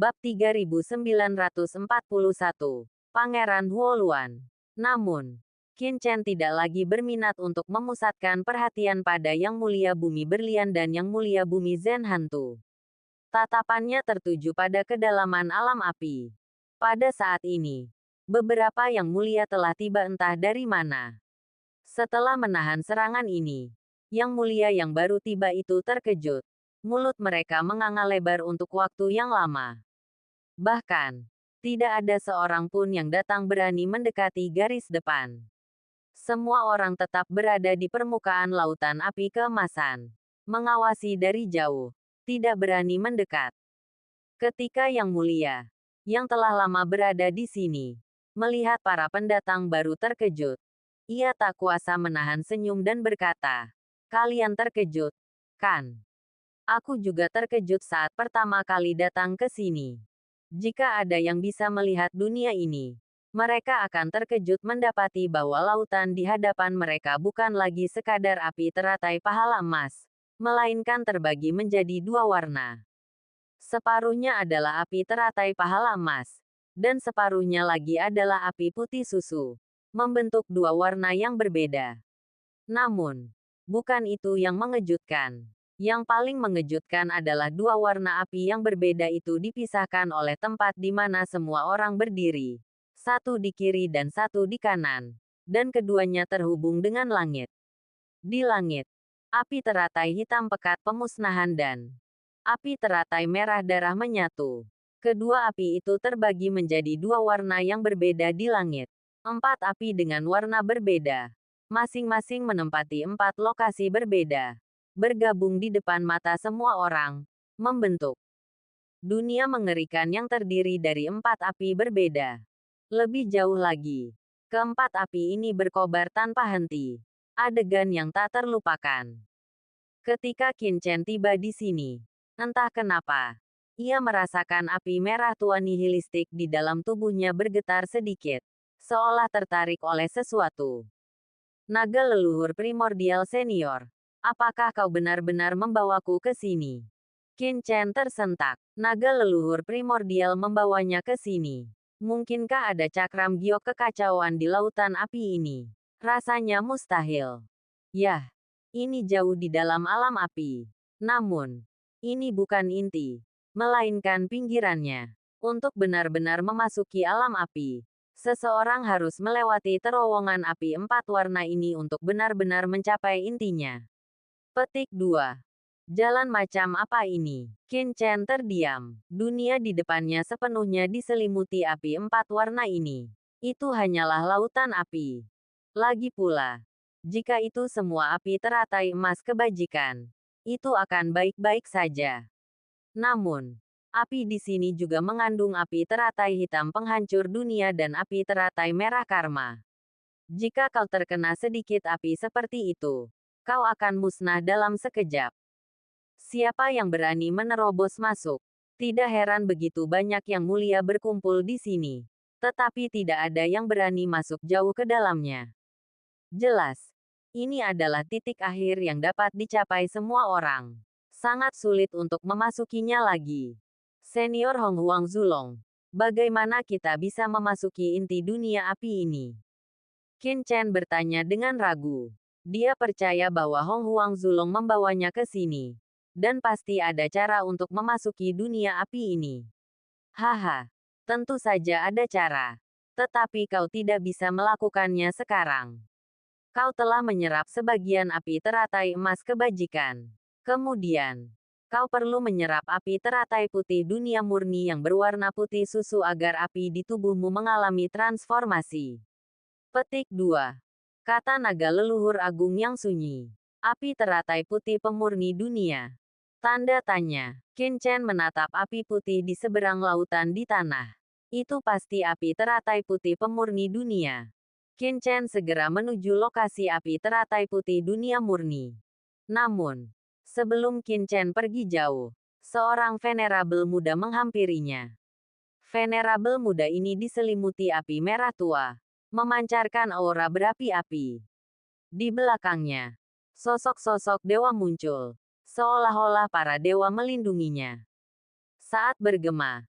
Bab 3941. Pangeran Huoluan. Namun, Qin Chen tidak lagi berminat untuk memusatkan perhatian pada Yang Mulia Bumi Berlian dan Yang Mulia Bumi Zen Hantu. Tatapannya tertuju pada kedalaman alam api. Pada saat ini, beberapa Yang Mulia telah tiba entah dari mana. Setelah menahan serangan ini, Yang Mulia yang baru tiba itu terkejut. Mulut mereka menganga lebar untuk waktu yang lama. Bahkan, tidak ada seorang pun yang datang berani mendekati garis depan. Semua orang tetap berada di permukaan lautan api keemasan, mengawasi dari jauh, tidak berani mendekat. Ketika Yang Mulia, yang telah lama berada di sini, melihat para pendatang baru terkejut, ia tak kuasa menahan senyum dan berkata, "Kalian terkejut, kan? Aku juga terkejut saat pertama kali datang ke sini. Jika ada yang bisa melihat dunia ini, mereka akan terkejut mendapati bahwa lautan di hadapan mereka bukan lagi sekadar api teratai pahala emas, melainkan terbagi menjadi dua warna. Separuhnya adalah api teratai pahala emas, dan separuhnya lagi adalah api putih susu, membentuk dua warna yang berbeda. Namun, bukan itu yang mengejutkan. Yang paling mengejutkan adalah dua warna api yang berbeda itu dipisahkan oleh tempat di mana semua orang berdiri. Satu di kiri dan satu di kanan. Dan keduanya terhubung dengan langit. Di langit, api teratai hitam pekat pemusnahan dan api teratai merah darah menyatu. Kedua api itu terbagi menjadi dua warna yang berbeda di langit. Empat api dengan warna berbeda. Masing-masing menempati empat lokasi berbeda. Bergabung di depan mata semua orang, membentuk dunia mengerikan yang terdiri dari empat api berbeda. Lebih jauh lagi, keempat api ini berkobar tanpa henti. Adegan yang tak terlupakan. Ketika Qin Chen tiba di sini, entah kenapa, ia merasakan api merah tua nihilistik di dalam tubuhnya bergetar sedikit, seolah tertarik oleh sesuatu. Naga leluhur primordial senior. Apakah kau benar-benar membawaku ke sini? Qin Chen tersentak. Naga leluhur primordial membawanya ke sini. Mungkinkah ada cakram giok kekacauan di lautan api ini? Rasanya mustahil. Yah, ini jauh di dalam alam api. Namun, ini bukan inti, melainkan pinggirannya. Untuk benar-benar memasuki alam api, seseorang harus melewati terowongan api empat warna ini untuk benar-benar mencapai intinya. Petik 2. Jalan macam apa ini? Qin Chen terdiam. Dunia di depannya sepenuhnya diselimuti api empat warna ini. Itu hanyalah lautan api. Lagi pula, jika itu semua api teratai emas kebajikan, itu akan baik-baik saja. Namun, api di sini juga mengandung api teratai hitam penghancur dunia dan api teratai merah karma. Jika kau terkena sedikit api seperti itu, kau akan musnah dalam sekejap. Siapa yang berani menerobos masuk? Tidak heran begitu banyak yang mulia berkumpul di sini. Tetapi tidak ada yang berani masuk jauh ke dalamnya. Jelas, ini adalah titik akhir yang dapat dicapai semua orang. Sangat sulit untuk memasukinya lagi. Senior Hong Huang Zulong, bagaimana kita bisa memasuki inti dunia api ini? Qin Chen bertanya dengan ragu. Dia percaya bahwa Hong Huang Zulong membawanya ke sini. Dan pasti ada cara untuk memasuki dunia api ini. Haha, tentu saja ada cara. Tetapi kau tidak bisa melakukannya sekarang. Kau telah menyerap sebagian api teratai emas kebajikan. Kemudian, kau perlu menyerap api teratai putih dunia murni yang berwarna putih susu agar api di tubuhmu mengalami transformasi. Petik 2. Kata naga leluhur agung yang sunyi. Api teratai putih pemurni dunia. Tanda tanya. Qin Chen menatap api putih di seberang lautan di tanah. Itu pasti api teratai putih pemurni dunia. Qin Chen segera menuju lokasi api teratai putih dunia murni. Namun, sebelum Qin Chen pergi jauh, seorang venerabel muda menghampirinya. Venerabel muda ini diselimuti api merah tua, memancarkan aura berapi-api. Di belakangnya, sosok-sosok dewa muncul, seolah-olah para dewa melindunginya. Saat bergema,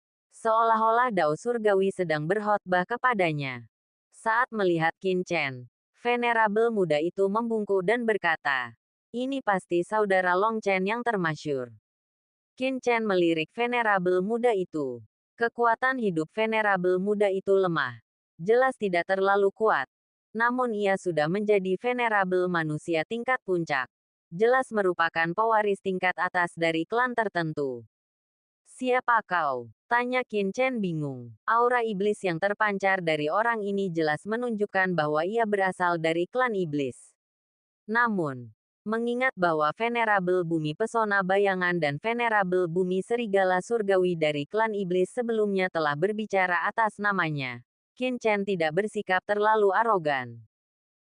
seolah-olah dao surgawi sedang berkhotbah kepadanya. Saat melihat Qin Chen, venerabel muda itu membungkuk dan berkata, "Ini pasti saudara Long Chen yang termasyhur." Qin Chen melirik venerabel muda itu. Kekuatan hidup venerabel muda itu lemah. Jelas tidak terlalu kuat. Namun ia sudah menjadi venerabel manusia tingkat puncak. Jelas merupakan pewaris tingkat atas dari klan tertentu. "Siapa kau?" tanya Qin Chen bingung. Aura iblis yang terpancar dari orang ini jelas menunjukkan bahwa ia berasal dari klan iblis. Namun, mengingat bahwa venerabel bumi pesona bayangan dan venerabel bumi serigala surgawi dari klan iblis sebelumnya telah berbicara atas namanya, Qin Chen tidak bersikap terlalu arogan.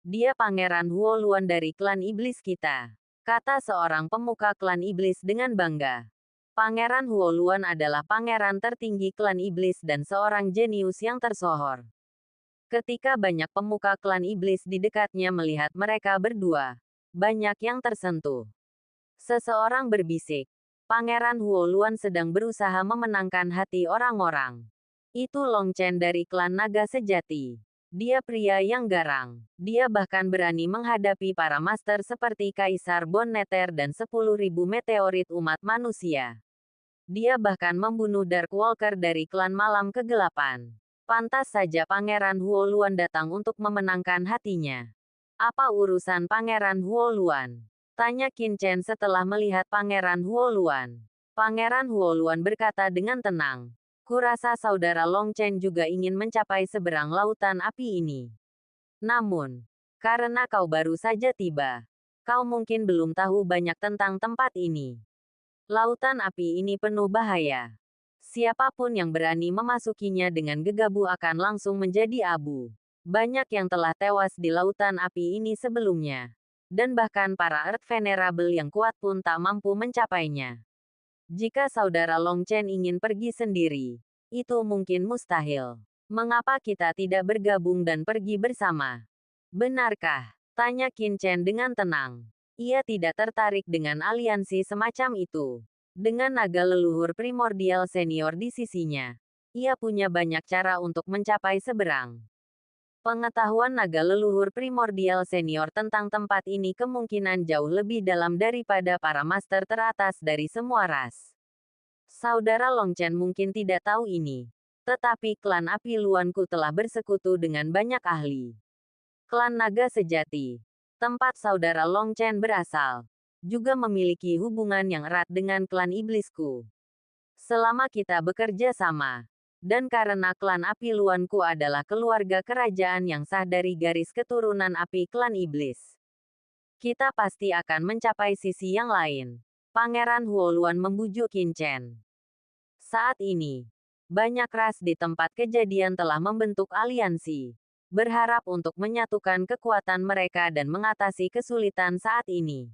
"Dia Pangeran Huo Luan dari klan iblis kita," kata seorang pemuka klan iblis dengan bangga. Pangeran Huo Luan adalah pangeran tertinggi klan iblis dan seorang jenius yang tersohor. Ketika banyak pemuka klan iblis di dekatnya melihat mereka berdua, banyak yang tersentuh. Seseorang berbisik, "Pangeran Huo Luan sedang berusaha memenangkan hati orang-orang. Itu Long Chen dari klan naga sejati. Dia pria yang garang. Dia bahkan berani menghadapi para master seperti Kaisar Bon Neter dan 10.000 meteorit umat manusia. Dia bahkan membunuh Dark Walker dari klan malam kegelapan. Pantas saja Pangeran Huo Luan datang untuk memenangkan hatinya." "Apa urusan Pangeran Huo Luan?" tanya Qin Chen setelah melihat Pangeran Huo Luan. Pangeran Huo Luan berkata dengan tenang, "Kurasa saudara Long Chen juga ingin mencapai seberang lautan api ini. Namun, karena kau baru saja tiba, kau mungkin belum tahu banyak tentang tempat ini. Lautan api ini penuh bahaya. Siapapun yang berani memasukinya dengan gegabah akan langsung menjadi abu. Banyak yang telah tewas di lautan api ini sebelumnya. Dan bahkan para Earth Venerable yang kuat pun tak mampu mencapainya. Jika saudara Long Chen ingin pergi sendiri, itu mungkin mustahil. Mengapa kita tidak bergabung dan pergi bersama?" "Benarkah?" tanya Qin Chen dengan tenang. Ia tidak tertarik dengan aliansi semacam itu. Dengan naga leluhur primordial senior di sisinya, ia punya banyak cara untuk mencapai seberang. Pengetahuan naga leluhur primordial senior tentang tempat ini kemungkinan jauh lebih dalam daripada para master teratas dari semua ras. Saudara Long Chen mungkin tidak tahu ini, tetapi klan api Luanku telah bersekutu dengan banyak ahli. Klan naga sejati, tempat saudara Long Chen berasal, juga memiliki hubungan yang erat dengan klan iblisku. Selama kita bekerja sama, dan karena klan api Luanku adalah keluarga kerajaan yang sah dari garis keturunan api klan iblis, kita pasti akan mencapai sisi yang lain. Pangeran Huo Luan membujuk Qin Chen. Saat ini, banyak ras di tempat kejadian telah membentuk aliansi, berharap untuk menyatukan kekuatan mereka dan mengatasi kesulitan saat ini.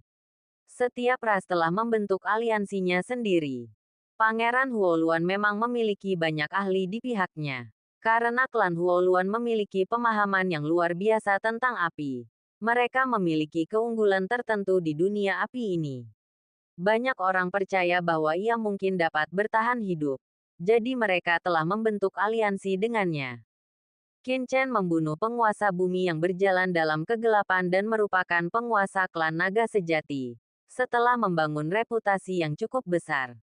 Setiap ras telah membentuk aliansinya sendiri. Pangeran Huo Luan memang memiliki banyak ahli di pihaknya. Karena klan Huo Luan memiliki pemahaman yang luar biasa tentang api, mereka memiliki keunggulan tertentu di dunia api ini. Banyak orang percaya bahwa ia mungkin dapat bertahan hidup. Jadi mereka telah membentuk aliansi dengannya. Qin Chen membunuh penguasa bumi yang berjalan dalam kegelapan dan merupakan penguasa klan naga sejati. Setelah membangun reputasi yang cukup besar,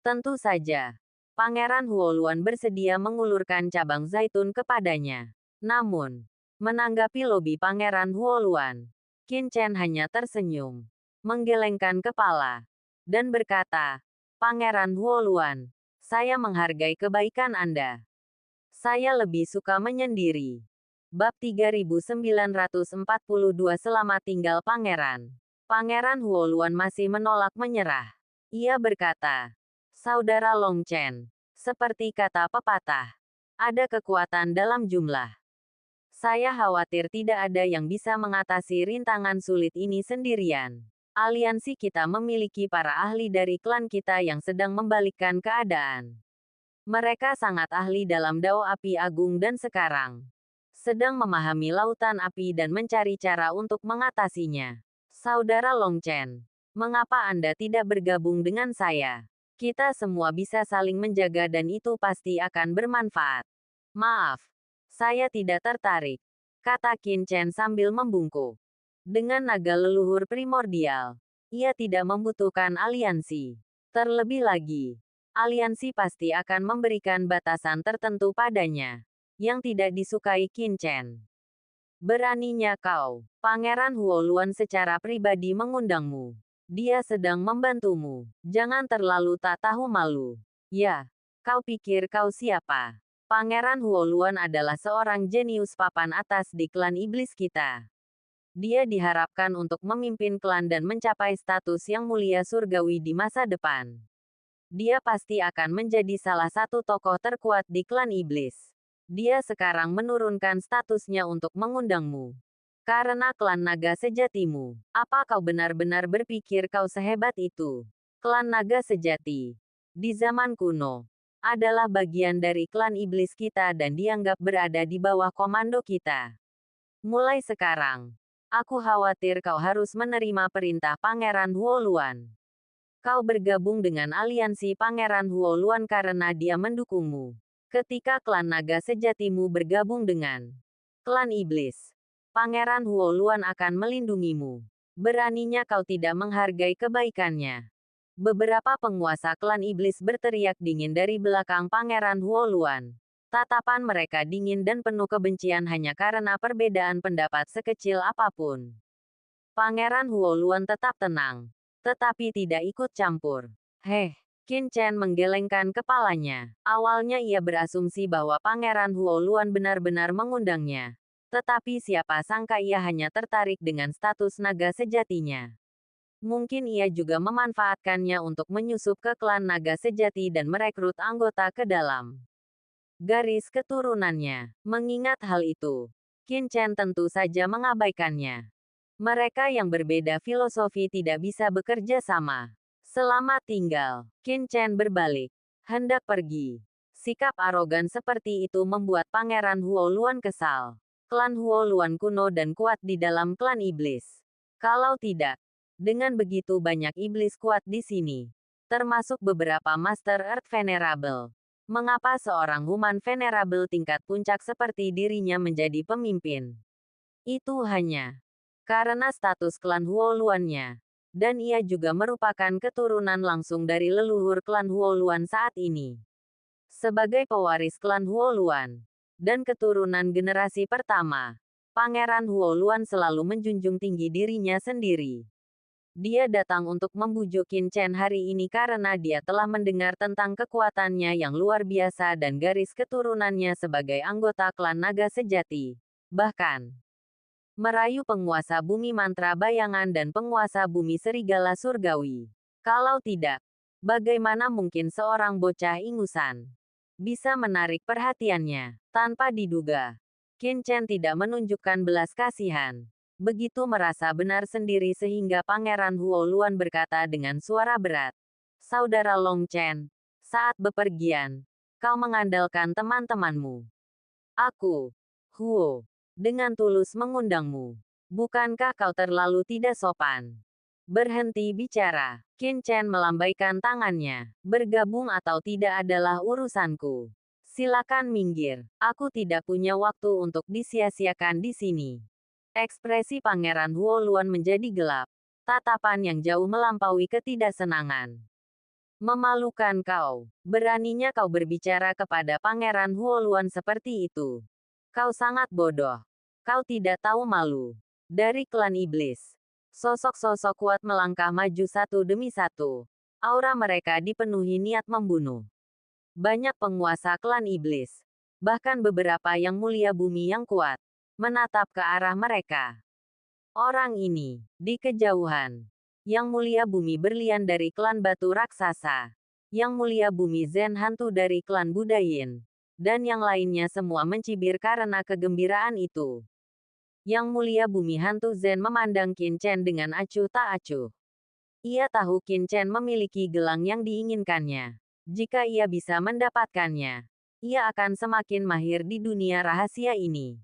tentu saja, Pangeran Huo Luan bersedia mengulurkan cabang zaitun kepadanya. Namun, menanggapi lobi Pangeran Huo Luan, Qin Chen hanya tersenyum, menggelengkan kepala, dan berkata, "Pangeran Huo Luan, saya menghargai kebaikan Anda. Saya lebih suka menyendiri." Bab 3942 Selamat tinggal Pangeran. Pangeran Huo Luan masih menolak menyerah. Ia berkata, "Saudara Long Chen, seperti kata pepatah, ada kekuatan dalam jumlah. Saya khawatir tidak ada yang bisa mengatasi rintangan sulit ini sendirian. Aliansi kita memiliki para ahli dari klan kita yang sedang membalikkan keadaan. Mereka sangat ahli dalam dao api agung dan sekarang sedang memahami lautan api dan mencari cara untuk mengatasinya. Saudara Long Chen, mengapa Anda tidak bergabung dengan saya?" Kita semua bisa saling menjaga dan itu pasti akan bermanfaat. Maaf, saya tidak tertarik, kata Qin Chen sambil membungkuk. Dengan naga leluhur primordial, ia tidak membutuhkan aliansi. Terlebih lagi, aliansi pasti akan memberikan batasan tertentu padanya, yang tidak disukai Qin Chen. Beraninya kau, Pangeran Huoluan secara pribadi mengundangmu. Dia sedang membantumu. Jangan terlalu tak tahu malu. Ya, kau pikir kau siapa? Pangeran Huoluan adalah seorang jenius papan atas di klan iblis kita. Dia diharapkan untuk memimpin klan dan mencapai status yang mulia surgawi di masa depan. Dia pasti akan menjadi salah satu tokoh terkuat di klan iblis. Dia sekarang menurunkan statusnya untuk mengundangmu. Karena klan naga sejatimu, apa kau benar-benar berpikir kau sehebat itu? Klan naga sejati, di zaman kuno, adalah bagian dari klan iblis kita dan dianggap berada di bawah komando kita. Mulai sekarang, aku khawatir kau harus menerima perintah Pangeran Huoluan. Kau bergabung dengan aliansi Pangeran Huoluan karena dia mendukungmu. Ketika klan naga sejatimu bergabung dengan klan iblis, Pangeran Huoluan akan melindungimu. Beraninya kau tidak menghargai kebaikannya. Beberapa penguasa klan iblis berteriak dingin dari belakang Pangeran Huoluan. Tatapan mereka dingin dan penuh kebencian hanya karena perbedaan pendapat sekecil apapun. Pangeran Huoluan tetap tenang, tetapi tidak ikut campur. Qin Chen menggelengkan kepalanya. Awalnya ia berasumsi bahwa Pangeran Huoluan benar-benar mengundangnya. Tetapi siapa sangka ia hanya tertarik dengan status naga sejatinya. Mungkin ia juga memanfaatkannya untuk menyusup ke klan naga sejati dan merekrut anggota ke dalam garis keturunannya. Mengingat hal itu, Qin Chen tentu saja mengabaikannya. Mereka yang berbeda filosofi tidak bisa bekerja sama. Selamat tinggal. Qin Chen berbalik, hendak pergi. Sikap arogan seperti itu membuat Pangeran Huoluan kesal. Klan Huoluan kuno dan kuat di dalam klan iblis. Kalau tidak, dengan begitu banyak iblis kuat di sini, termasuk beberapa Master Earth Venerable, mengapa seorang human venerable tingkat puncak seperti dirinya menjadi pemimpin? Itu hanya karena status klan Huoluannya, dan ia juga merupakan keturunan langsung dari leluhur klan Huoluan saat ini. Sebagai pewaris klan Huoluan dan keturunan generasi pertama, Pangeran Huoluan selalu menjunjung tinggi dirinya sendiri. Dia datang untuk membujuk Qin Chen hari ini karena dia telah mendengar tentang kekuatannya yang luar biasa dan garis keturunannya sebagai anggota klan naga sejati. Bahkan, merayu penguasa bumi mantra bayangan dan penguasa bumi serigala surgawi. Kalau tidak, bagaimana mungkin seorang bocah ingusan bisa menarik perhatiannya? Tanpa diduga, Qin Chen tidak menunjukkan belas kasihan. Begitu merasa benar sendiri sehingga Pangeran Huoluan berkata dengan suara berat, "Saudara Long Chen, saat bepergian, kau mengandalkan teman-temanmu. Aku, Huo, dengan tulus mengundangmu. Bukankah kau terlalu tidak sopan?" Berhenti bicara. Qin Chen melambaikan tangannya. Bergabung atau tidak adalah urusanku. Silakan minggir. Aku tidak punya waktu untuk disia-siakan di sini. Ekspresi Pangeran Huoluan menjadi gelap. Tatapan yang jauh melampaui ketidaksenangan. Memalukan kau. Beraninya kau berbicara kepada Pangeran Huoluan seperti itu. Kau sangat bodoh. Kau tidak tahu malu. Dari klan iblis, sosok-sosok kuat melangkah maju satu demi satu. Aura mereka dipenuhi niat membunuh. Banyak penguasa klan iblis, bahkan beberapa yang mulia bumi yang kuat, menatap ke arah mereka. Orang ini, di kejauhan, yang mulia bumi berlian dari klan batu raksasa, yang mulia bumi Zen hantu dari klan Budayin, dan yang lainnya semua mencibir karena kegembiraan itu. Yang mulia bumi hantu Zen memandang Qin Chen dengan acuh tak acuh. Ia tahu Qin Chen memiliki gelang yang diinginkannya. Jika ia bisa mendapatkannya, ia akan semakin mahir di dunia rahasia ini.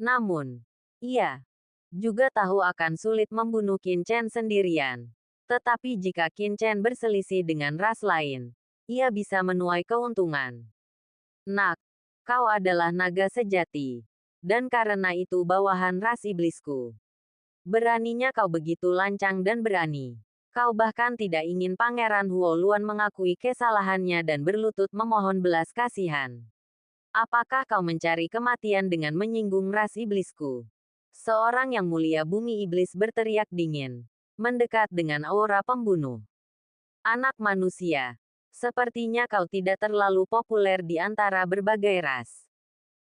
Namun, ia juga tahu akan sulit membunuh Qin Chen sendirian. Tetapi jika Qin Chen berselisih dengan ras lain, ia bisa menuai keuntungan. Nak, kau adalah naga sejati. Dan karena itu bawahan ras iblisku. Beraninya kau begitu lancang dan berani. Kau bahkan tidak ingin Pangeran Huoluan mengakui kesalahannya dan berlutut memohon belas kasihan. Apakah kau mencari kematian dengan menyinggung ras iblisku? Seorang yang mulia bumi iblis berteriak dingin, mendekat dengan aura pembunuh. Anak manusia, sepertinya kau tidak terlalu populer di antara berbagai ras.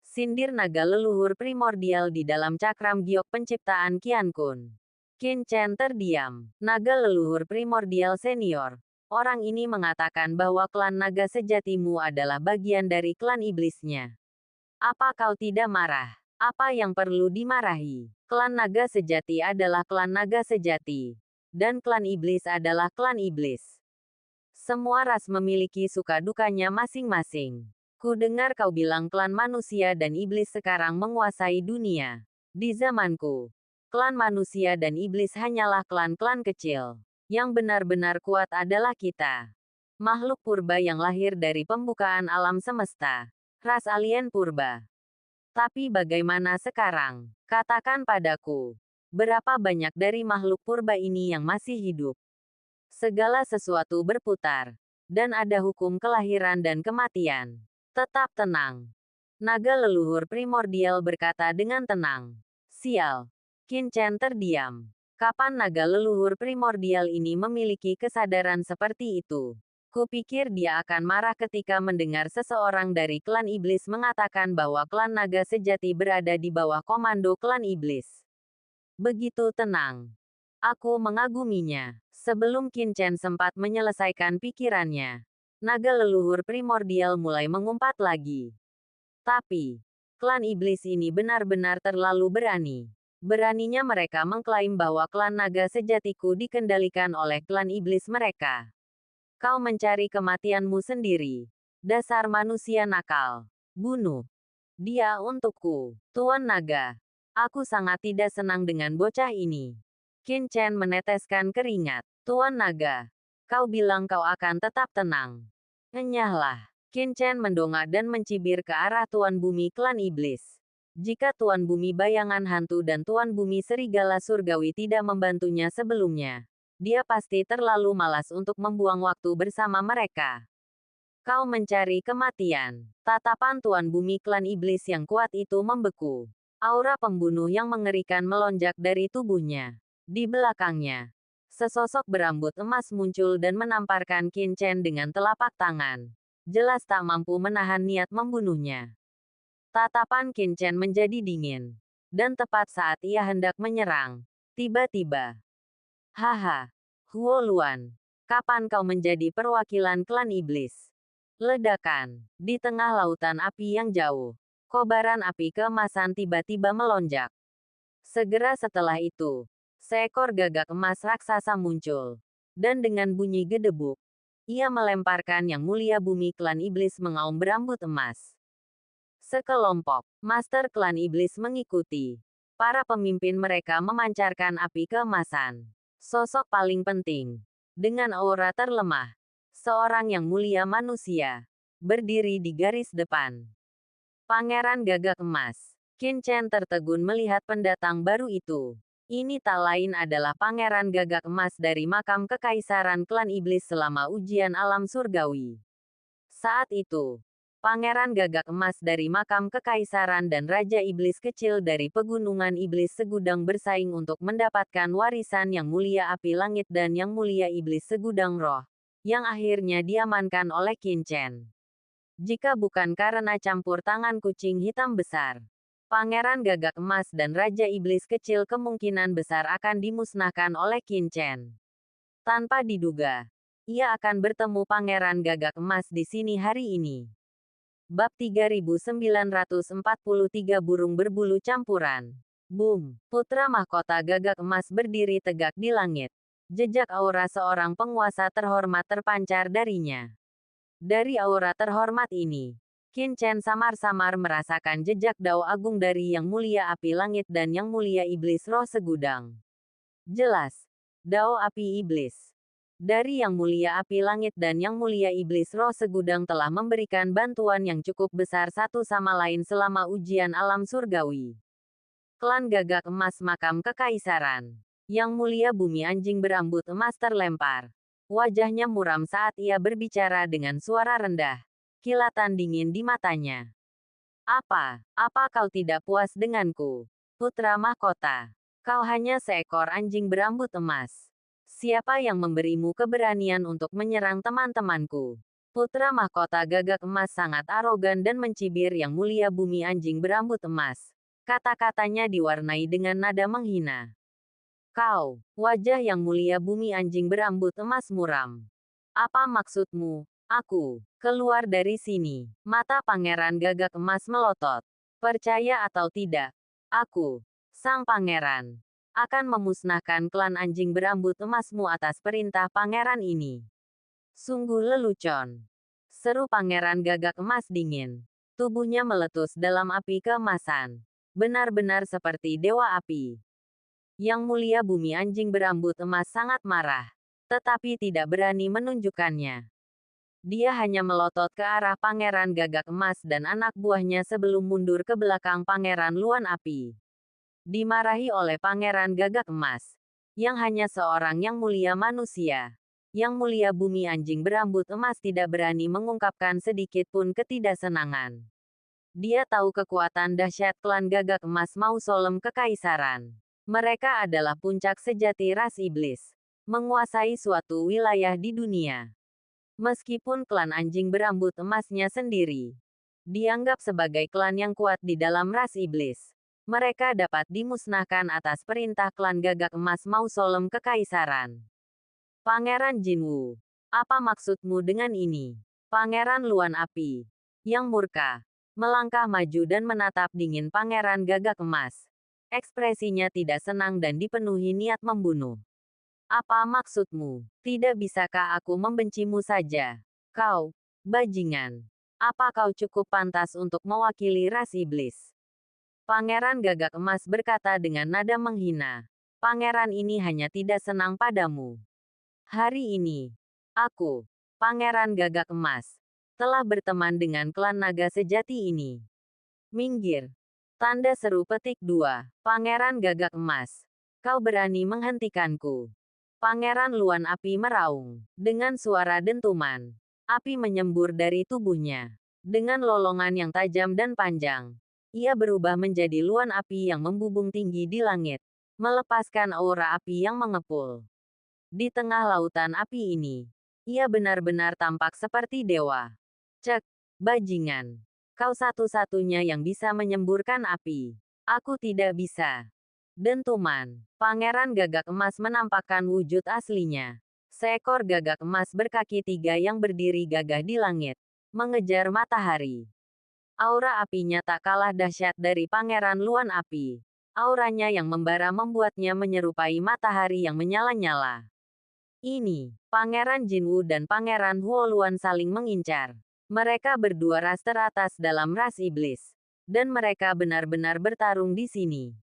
Sindir naga leluhur primordial di dalam cakram giok penciptaan Qian Kun. Qin Chen terdiam. Naga leluhur primordial senior. Orang ini mengatakan bahwa klan naga sejatimu adalah bagian dari klan iblisnya. Apa kau tidak marah? Apa yang perlu dimarahi? Klan naga sejati adalah klan naga sejati. Dan klan iblis adalah klan iblis. Semua ras memiliki suka dukanya masing-masing. Ku dengar kau bilang klan manusia dan iblis sekarang menguasai dunia. Di zamanku, klan manusia dan iblis hanyalah klan-klan kecil. Yang benar-benar kuat adalah kita. Makhluk purba yang lahir dari pembukaan alam semesta. Ras alien purba. Tapi bagaimana sekarang? Katakan padaku. Berapa banyak dari makhluk purba ini yang masih hidup? Segala sesuatu berputar. Dan ada hukum kelahiran dan kematian. Tetap tenang. Naga leluhur primordial berkata dengan tenang. Sial. Qin Chen terdiam. Kapan naga leluhur primordial ini memiliki kesadaran seperti itu? Kupikir dia akan marah ketika mendengar seseorang dari klan iblis mengatakan bahwa klan naga sejati berada di bawah komando klan iblis. Begitu tenang. Aku mengaguminya. Sebelum Qin Chen sempat menyelesaikan pikirannya, naga leluhur primordial mulai mengumpat lagi. Tapi, klan iblis ini benar-benar terlalu berani. Beraninya mereka mengklaim bahwa klan naga sejatiku dikendalikan oleh klan iblis mereka. Kau mencari kematianmu sendiri. Dasar manusia nakal. Bunuh dia untukku, Tuan Naga. Aku sangat tidak senang dengan bocah ini. Qin Chen meneteskan keringat. Tuan Naga, kau bilang kau akan tetap tenang. Enyahlah. Qin Chen mendongak dan mencibir ke arah Tuan Bumi klan iblis. Jika Tuan Bumi bayangan hantu dan Tuan Bumi serigala surgawi tidak membantunya sebelumnya, dia pasti terlalu malas untuk membuang waktu bersama mereka. Kau mencari kematian. Tatapan Tuan Bumi klan iblis yang kuat itu membeku. Aura pembunuh yang mengerikan melonjak dari tubuhnya. Di belakangnya, sesosok berambut emas muncul dan menamparkan Qin Chen dengan telapak tangan. Jelas tak mampu menahan niat membunuhnya. Tatapan Qin Chen menjadi dingin. Dan tepat saat ia hendak menyerang, tiba-tiba. Haha, Huoluan, kapan kau menjadi perwakilan klan iblis? Ledakan. Di tengah lautan api yang jauh, kobaran api keemasan tiba-tiba melonjak. Segera setelah itu, seekor gagak emas raksasa muncul. Dan dengan bunyi gedebuk, ia melemparkan yang mulia bumi klan iblis mengaum berambut emas. Sekelompok master klan iblis mengikuti. Para pemimpin mereka memancarkan api keemasan. Sosok paling penting, dengan aura terlemah, seorang yang mulia manusia, berdiri di garis depan. Pangeran Gagak Emas. Qin Chen tertegun melihat pendatang baru itu. Ini tak lain adalah Pangeran Gagak Emas dari makam kekaisaran klan iblis selama ujian alam surgawi. Saat itu, Pangeran Gagak Emas dari makam kekaisaran dan Raja Iblis kecil dari pegunungan iblis segudang bersaing untuk mendapatkan warisan yang mulia api langit dan yang mulia iblis segudang roh, yang akhirnya diamankan oleh Qin Chen. Jika bukan karena campur tangan kucing hitam besar, Pangeran Gagak Emas dan Raja Iblis kecil kemungkinan besar akan dimusnahkan oleh Qin Chen. Tanpa diduga, ia akan bertemu Pangeran Gagak Emas di sini hari ini. Bab 3943 Burung Berbulu Campuran. Boom! Putra mahkota Gagak Emas berdiri tegak di langit. Jejak aura seorang penguasa terhormat terpancar darinya. Dari aura terhormat ini, Qin Chen samar-samar merasakan jejak dao agung dari Yang Mulia Api Langit dan Yang Mulia Iblis Roh Segudang. Jelas, Dao Api Iblis. Dari Yang Mulia Api Langit dan Yang Mulia Iblis Roh Segudang telah memberikan bantuan yang cukup besar satu sama lain selama ujian alam surgawi. Klan Gagak Emas Makam Kekaisaran. Yang Mulia Bumi Anjing Berambut Emas terlempar. Wajahnya muram saat ia berbicara dengan suara rendah. Kilatan dingin di matanya. Apa kau tidak puas denganku? Putra Mahkota. Kau hanya seekor anjing berambut emas. Siapa yang memberimu keberanian untuk menyerang teman-temanku? Putra Mahkota Gagak Emas sangat arogan dan mencibir Yang Mulia Bumi Anjing Berambut Emas. Kata-katanya diwarnai dengan nada menghina. Kau, wajah Yang Mulia Bumi Anjing Berambut Emas muram. Apa maksudmu? Aku, keluar dari sini. Mata Pangeran Gagak Emas melotot. Percaya atau tidak, aku, sang pangeran, akan memusnahkan klan anjing berambut emasmu atas perintah pangeran ini. Sungguh lelucon. Seru Pangeran Gagak Emas dingin. Tubuhnya meletus dalam api keemasan. Benar-benar seperti dewa api. Yang Mulia Bumi Anjing Berambut Emas sangat marah. Tetapi tidak berani menunjukkannya. Dia hanya melotot ke arah Pangeran Gagak Emas dan anak buahnya sebelum mundur ke belakang Pangeran Luan Api. Dimarahi oleh Pangeran Gagak Emas, yang hanya seorang yang mulia manusia. Yang Mulia Bumi Anjing Berambut Emas tidak berani mengungkapkan sedikit pun ketidaksenangan. Dia tahu kekuatan dahsyat klan Gagak Emas Mausolem Kekaisaran. Mereka adalah puncak sejati ras iblis, menguasai suatu wilayah di dunia. Meskipun klan anjing berambut emasnya sendiri dianggap sebagai klan yang kuat di dalam ras iblis, mereka dapat dimusnahkan atas perintah klan Gagak Emas Mausolem Kekaisaran. Pangeran Jinwu, apa maksudmu dengan ini? Pangeran Luan Api, yang murka, melangkah maju dan menatap dingin Pangeran Gagak Emas. Ekspresinya tidak senang dan dipenuhi niat membunuh. Apa maksudmu? Tidak bisakah aku membencimu saja? Kau, bajingan. Apa kau cukup pantas untuk mewakili ras iblis? Pangeran Gagak Emas berkata dengan nada menghina. Pangeran ini hanya tidak senang padamu. Hari ini, aku, Pangeran Gagak Emas, telah berteman dengan klan naga sejati ini. Minggir. Tanda seru petik 2. Pangeran Gagak Emas. Kau berani menghentikanku. Pangeran Luan Api meraung. Dengan suara dentuman. Api menyembur dari tubuhnya. Dengan lolongan yang tajam dan panjang. Ia berubah menjadi luan api yang membubung tinggi di langit. Melepaskan aura api yang mengepul. Di tengah lautan api ini, ia benar-benar tampak seperti dewa. Cek, bajingan. Kau satu-satunya yang bisa menyemburkan api. Aku tidak bisa. Dentuman. Pangeran Gagak Emas menampakkan wujud aslinya. Seekor gagak emas berkaki 3 yang berdiri gagah di langit. Mengejar matahari. Aura apinya tak kalah dahsyat dari Pangeran Luan Api. Auranya yang membara membuatnya menyerupai matahari yang menyala-nyala. Ini, Pangeran Jinwu dan Pangeran Huoluan saling mengincar. Mereka berdua ras teratas dalam ras iblis. Dan mereka benar-benar bertarung di sini.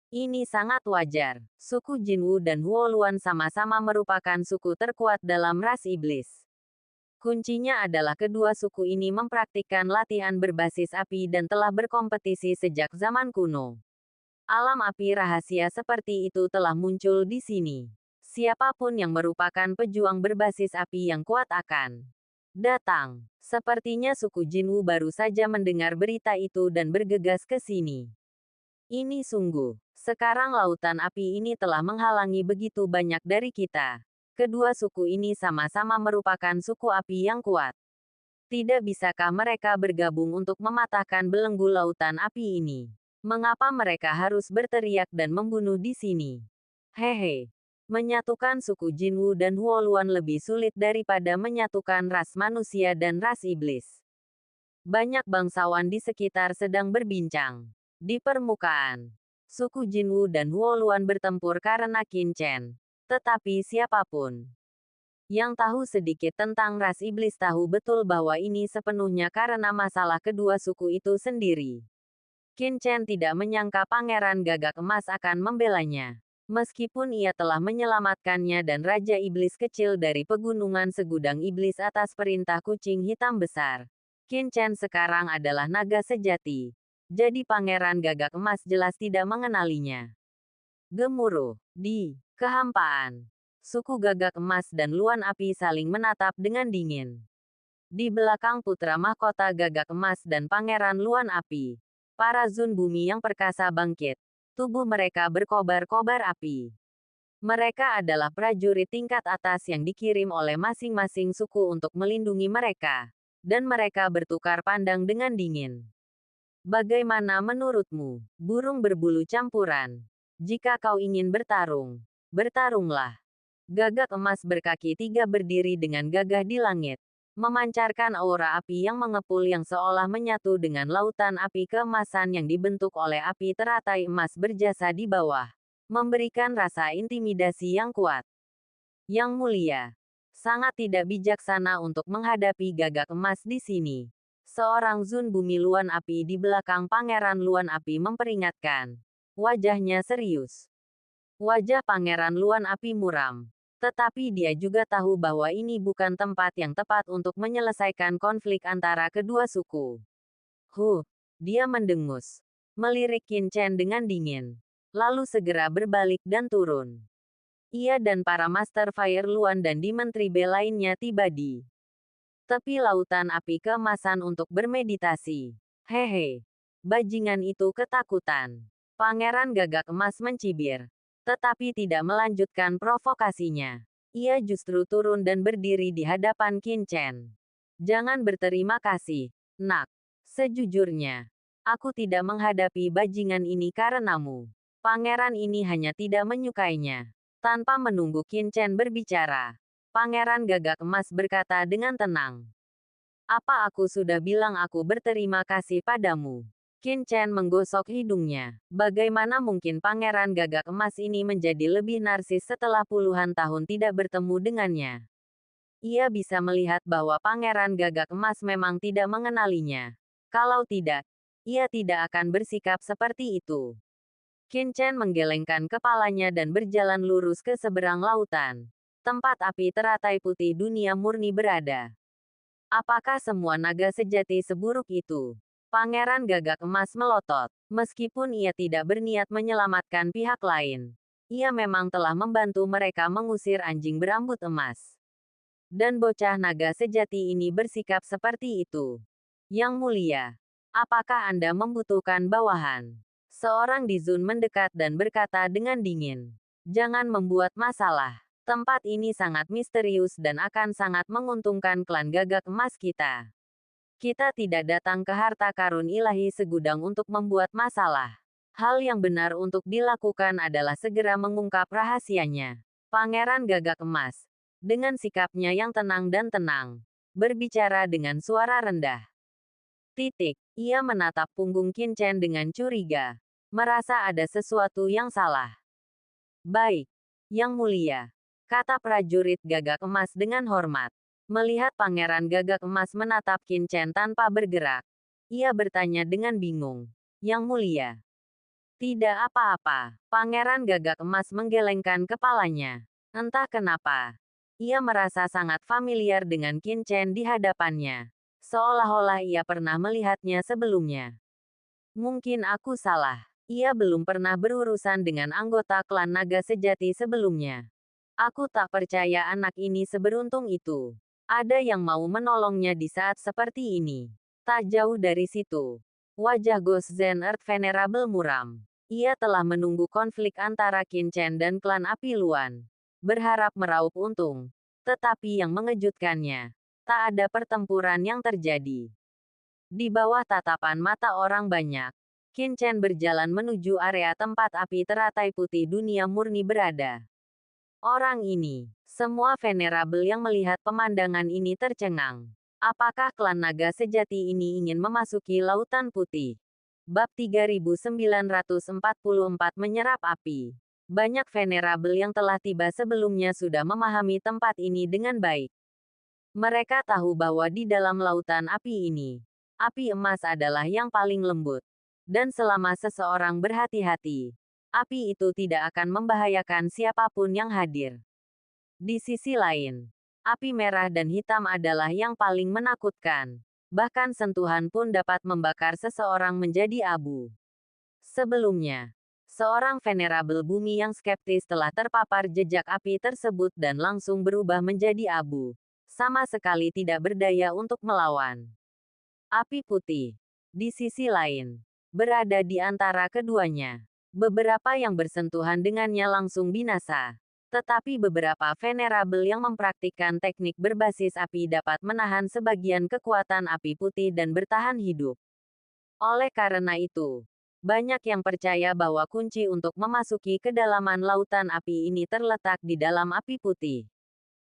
Ini sangat wajar. Suku Jinwu dan Huoluan sama-sama merupakan suku terkuat dalam ras iblis. Kuncinya adalah kedua suku ini mempraktikkan latihan berbasis api dan telah berkompetisi sejak zaman kuno. Alam api rahasia seperti itu telah muncul di sini. Siapapun yang merupakan pejuang berbasis api yang kuat akan datang. Sepertinya suku Jinwu baru saja mendengar berita itu dan bergegas ke sini. Ini sungguh. Sekarang lautan api ini telah menghalangi begitu banyak dari kita. Kedua suku ini sama-sama merupakan suku api yang kuat. Tidak bisakah mereka bergabung untuk mematahkan belenggu lautan api ini? Mengapa mereka harus berteriak dan membunuh di sini? Hehe. Menyatukan suku Jinwu dan Huoluan lebih sulit daripada menyatukan ras manusia dan ras iblis. Banyak bangsawan di sekitar sedang berbincang. Di permukaan, suku Jinwu dan Huoluan bertempur karena Qin Chen. Tetapi siapapun yang tahu sedikit tentang ras iblis tahu betul bahwa ini sepenuhnya karena masalah kedua suku itu sendiri. Qin Chen tidak menyangka Pangeran Gagak Emas akan membelanya. Meskipun ia telah menyelamatkannya dan Raja Iblis kecil dari pegunungan segudang iblis atas perintah kucing hitam besar, Qin Chen sekarang adalah naga sejati. Jadi Pangeran Gagak Emas jelas tidak mengenalinya. Gemuruh. Di kehampaan, suku Gagak Emas dan Luan Api saling menatap dengan dingin. Di belakang putra mahkota Gagak Emas dan Pangeran Luan Api, para Zun Bumi yang perkasa bangkit. Tubuh mereka berkobar-kobar api. Mereka adalah prajurit tingkat atas yang dikirim oleh masing-masing suku untuk melindungi mereka. Dan mereka bertukar pandang dengan dingin. Bagaimana menurutmu, burung berbulu campuran? Jika kau ingin bertarung, bertarunglah. Gagak Emas berkaki 3 berdiri dengan gagah di langit. Memancarkan aura api yang mengepul yang seolah menyatu dengan lautan api keemasan yang dibentuk oleh api teratai emas berjasa di bawah. Memberikan rasa intimidasi yang kuat. Yang mulia, sangat tidak bijaksana untuk menghadapi Gagak Emas di sini. Seorang Zun Bumi Luan Api di belakang Pangeran Luan Api memperingatkan. Wajahnya serius. Wajah Pangeran Luan Api muram. Tetapi dia juga tahu bahwa ini bukan tempat yang tepat untuk menyelesaikan konflik antara kedua suku. Dia mendengus. Melirik Qin Chen dengan dingin. Lalu segera berbalik dan turun. Ia dan para Master Fire Luan dan Demon Tribe lainnya tiba di tepi lautan api keemasan untuk bermeditasi. Hehe. Bajingan itu ketakutan. Pangeran Gagak Emas mencibir. Tetapi tidak melanjutkan provokasinya. Ia justru turun dan berdiri di hadapan Qin Chen. Jangan berterima kasih, nak. Sejujurnya, aku tidak menghadapi bajingan ini karenamu. Pangeran ini hanya tidak menyukainya. Tanpa menunggu Qin Chen berbicara, Pangeran Gagak Emas berkata dengan tenang. Apa aku sudah bilang aku berterima kasih padamu? Qin Chen menggosok hidungnya. Bagaimana mungkin Pangeran Gagak Emas ini menjadi lebih narsis setelah puluhan tahun tidak bertemu dengannya? Ia bisa melihat bahwa Pangeran Gagak Emas memang tidak mengenalinya. Kalau tidak, ia tidak akan bersikap seperti itu. Qin Chen menggelengkan kepalanya dan berjalan lurus ke seberang lautan. Tempat api teratai putih dunia murni berada. Apakah semua naga sejati seburuk itu? Pangeran Gagak Emas melotot. Meskipun ia tidak berniat menyelamatkan pihak lain, ia memang telah membantu mereka mengusir anjing berambut emas. Dan bocah naga sejati ini bersikap seperti itu. Yang mulia, apakah Anda membutuhkan bawahan? Seorang di Zun mendekat dan berkata dengan dingin. Jangan membuat masalah. Tempat ini sangat misterius dan akan sangat menguntungkan klan Gagak Emas kita. Kita tidak datang ke harta karun ilahi segudang untuk membuat masalah. Hal yang benar untuk dilakukan adalah segera mengungkap rahasianya. Pangeran Gagak Emas, dengan sikapnya yang tenang dan tenang, berbicara dengan suara rendah. Ia menatap punggung Qin Chen dengan curiga, merasa ada sesuatu yang salah. Baik, Yang Mulia, kata prajurit Gagak Emas dengan hormat. Melihat Pangeran Gagak Emas menatap Qin Chen tanpa bergerak, ia bertanya dengan bingung. Yang Mulia. Tidak apa-apa. Pangeran Gagak Emas menggelengkan kepalanya. Entah kenapa. Ia merasa sangat familiar dengan Qin Chen di hadapannya. Seolah-olah ia pernah melihatnya sebelumnya. Mungkin aku salah. Ia belum pernah berurusan dengan anggota klan naga sejati sebelumnya. Aku tak percaya anak ini seberuntung itu. Ada yang mau menolongnya di saat seperti ini. Tak jauh dari situ, wajah Ghost Zen Earth Venerable muram. Ia telah menunggu konflik antara Qin Chen dan klan Api Luan. Berharap meraup untung. Tetapi yang mengejutkannya, tak ada pertempuran yang terjadi. Di bawah tatapan mata orang banyak, Qin Chen berjalan menuju area tempat api teratai putih dunia murni berada. Orang ini, semua venerable yang melihat pemandangan ini tercengang. Apakah klan naga sejati ini ingin memasuki Lautan Putih? Bab 3944 Menyerap Api. Banyak venerable yang telah tiba sebelumnya sudah memahami tempat ini dengan baik. Mereka tahu bahwa di dalam lautan api ini, api emas adalah yang paling lembut. Dan selama seseorang berhati-hati, api itu tidak akan membahayakan siapapun yang hadir. Di sisi lain, api merah dan hitam adalah yang paling menakutkan. Bahkan sentuhan pun dapat membakar seseorang menjadi abu. Sebelumnya, seorang venerable bumi yang skeptis telah terpapar jejak api tersebut dan langsung berubah menjadi abu. Sama sekali tidak berdaya untuk melawan. Api putih, di sisi lain, berada di antara keduanya. Beberapa yang bersentuhan dengannya langsung binasa. Tetapi beberapa venerable yang mempraktikkan teknik berbasis api dapat menahan sebagian kekuatan api putih dan bertahan hidup. Oleh karena itu, banyak yang percaya bahwa kunci untuk memasuki kedalaman lautan api ini terletak di dalam api putih.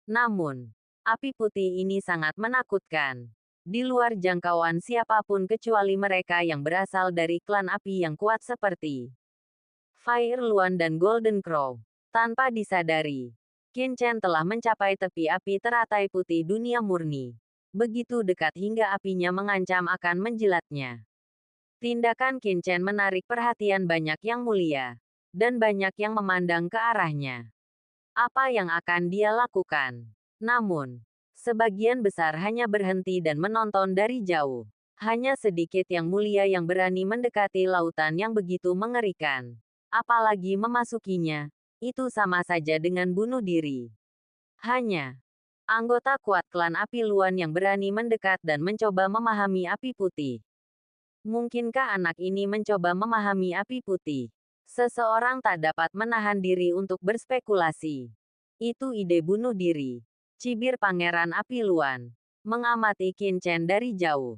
Namun, api putih ini sangat menakutkan. Di luar jangkauan siapapun kecuali mereka yang berasal dari klan api yang kuat seperti Fire Luan dan Golden Crow. Tanpa disadari, Qin Chen telah mencapai tepi api teratai putih dunia murni. Begitu dekat hingga apinya mengancam akan menjilatnya. Tindakan Qin Chen menarik perhatian banyak yang mulia, dan banyak yang memandang ke arahnya. Apa yang akan dia lakukan? Namun, sebagian besar hanya berhenti dan menonton dari jauh. Hanya sedikit yang mulia yang berani mendekati lautan yang begitu mengerikan. Apalagi memasukinya. Itu sama saja dengan bunuh diri. Hanya anggota kuat klan api Luan yang berani mendekat dan mencoba memahami api putih. Mungkinkah anak ini mencoba memahami api putih? Seseorang tak dapat menahan diri untuk berspekulasi. Itu ide bunuh diri. Cibir Pangeran Api Luan. Mengamati Qin Chen dari jauh.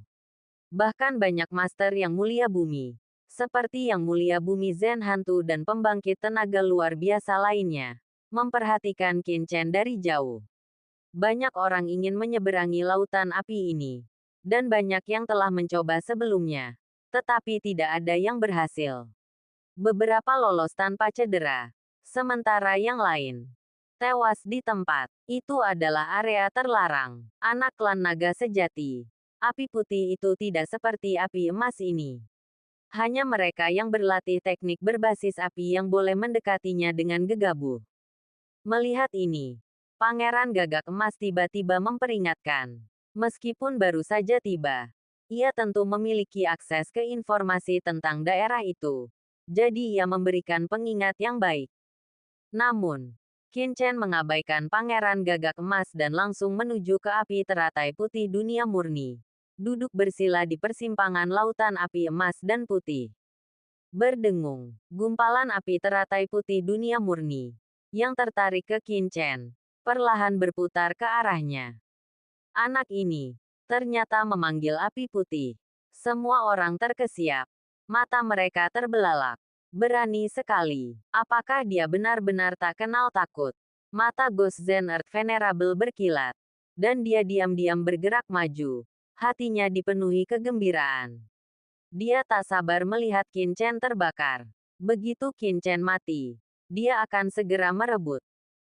Bahkan banyak master yang mulia bumi. Seperti yang mulia bumi Zen Hantu dan pembangkit tenaga luar biasa lainnya, memperhatikan Qin Chen dari jauh. Banyak orang ingin menyeberangi lautan api ini. Dan banyak yang telah mencoba sebelumnya. Tetapi tidak ada yang berhasil. Beberapa lolos tanpa cedera. Sementara yang lain tewas di tempat. Itu adalah area terlarang. Anak klan naga sejati. Api putih itu tidak seperti api emas ini. Hanya mereka yang berlatih teknik berbasis api yang boleh mendekatinya dengan gegabah. Melihat ini, Pangeran Gagak Emas tiba-tiba memperingatkan. Meskipun baru saja tiba, ia tentu memiliki akses ke informasi tentang daerah itu. Jadi ia memberikan pengingat yang baik. Namun, Qin Chen mengabaikan Pangeran Gagak Emas dan langsung menuju ke api teratai putih dunia murni. Duduk bersila di persimpangan lautan api emas dan putih. Berdengung, gumpalan api teratai putih dunia murni, yang tertarik ke Qin Chen, perlahan berputar ke arahnya. Anak ini, ternyata memanggil api putih. Semua orang terkesiap. Mata mereka terbelalak. Berani sekali. Apakah dia benar-benar tak kenal takut? Mata Ghost Zen Earth Venerable berkilat. Dan dia diam-diam bergerak maju. Hatinya dipenuhi kegembiraan. Dia tak sabar melihat Qin Chen terbakar. Begitu Qin Chen mati, dia akan segera merebut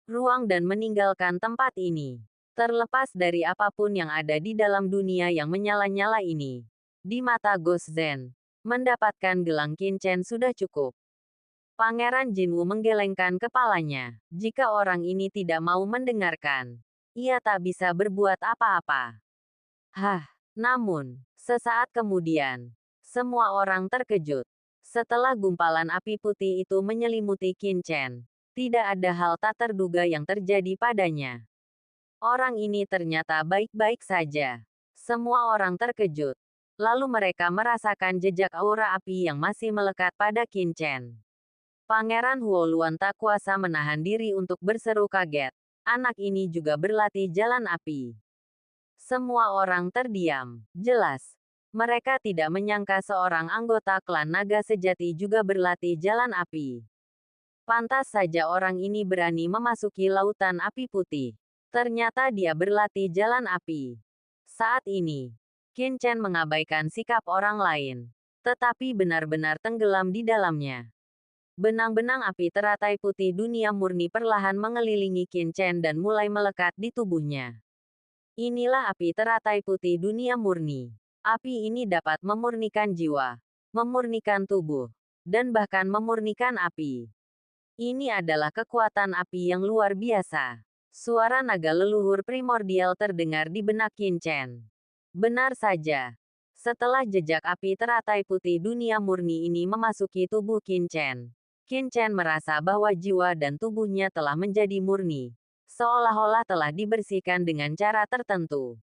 ruang dan meninggalkan tempat ini. Terlepas dari apapun yang ada di dalam dunia yang menyala-nyala ini. Di mata Ghost Zen, mendapatkan gelang Qin Chen sudah cukup. Pangeran Jinwu menggelengkan kepalanya. Jika orang ini tidak mau mendengarkan, ia tak bisa berbuat apa-apa. Hah. Namun, sesaat kemudian, semua orang terkejut. Setelah gumpalan api putih itu menyelimuti Qin Chen, tidak ada hal tak terduga yang terjadi padanya. Orang ini ternyata baik-baik saja. Semua orang terkejut. Lalu mereka merasakan jejak aura api yang masih melekat pada Qin Chen. Pangeran Huoluan tak kuasa menahan diri untuk berseru kaget. Anak ini juga berlatih jalan api. Semua orang terdiam. Jelas, mereka tidak menyangka seorang anggota klan naga sejati juga berlatih jalan api. Pantas saja orang ini berani memasuki lautan api putih. Ternyata dia berlatih jalan api. Saat ini, Qin Chen mengabaikan sikap orang lain, tetapi benar-benar tenggelam di dalamnya. Benang-benang api teratai putih dunia murni perlahan mengelilingi Qin Chen dan mulai melekat di tubuhnya. Inilah api teratai putih dunia murni. Api ini dapat memurnikan jiwa, memurnikan tubuh, dan bahkan memurnikan api. Ini adalah kekuatan api yang luar biasa. Suara naga leluhur primordial terdengar di benak Qin Chen. Benar saja. Setelah jejak api teratai putih dunia murni ini memasuki tubuh Qin Chen merasa bahwa jiwa dan tubuhnya telah menjadi murni, seolah-olah telah dibersihkan dengan cara tertentu.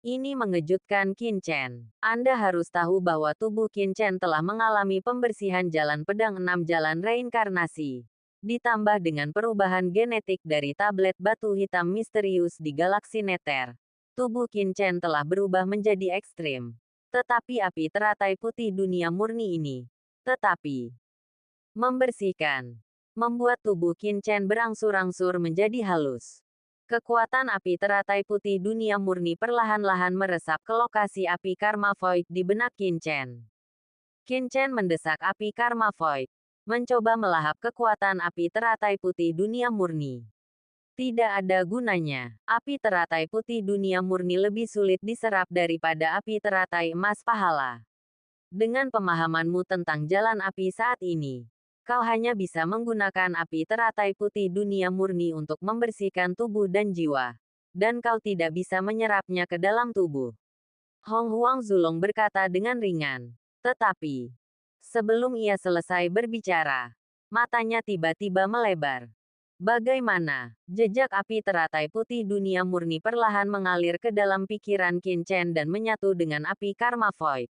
Ini mengejutkan Qin Chen. Anda harus tahu bahwa tubuh Qin Chen telah mengalami pembersihan jalan pedang 6 jalan reinkarnasi. Ditambah dengan perubahan genetik dari tablet batu hitam misterius di galaksi Nether. Tubuh Qin Chen telah berubah menjadi ekstrim. Tetapi api teratai putih dunia murni ini. Membersihkan. Membuat tubuh Qin Chen berangsur-angsur menjadi halus. Kekuatan api teratai putih dunia murni perlahan-lahan meresap ke lokasi api Karma Void di benak Qin Chen. Qin Chen mendesak api Karma Void, mencoba melahap kekuatan api teratai putih dunia murni. Tidak ada gunanya. Api teratai putih dunia murni lebih sulit diserap daripada api teratai emas pahala. Dengan pemahamanmu tentang jalan api saat ini, kau hanya bisa menggunakan api teratai putih dunia murni untuk membersihkan tubuh dan jiwa. Dan kau tidak bisa menyerapnya ke dalam tubuh. Hong Huang Zulong berkata dengan ringan. Tetapi, sebelum ia selesai berbicara, matanya tiba-tiba melebar. Bagaimana? Jejak api teratai putih dunia murni perlahan mengalir ke dalam pikiran Qin Chen dan menyatu dengan api Karma Void.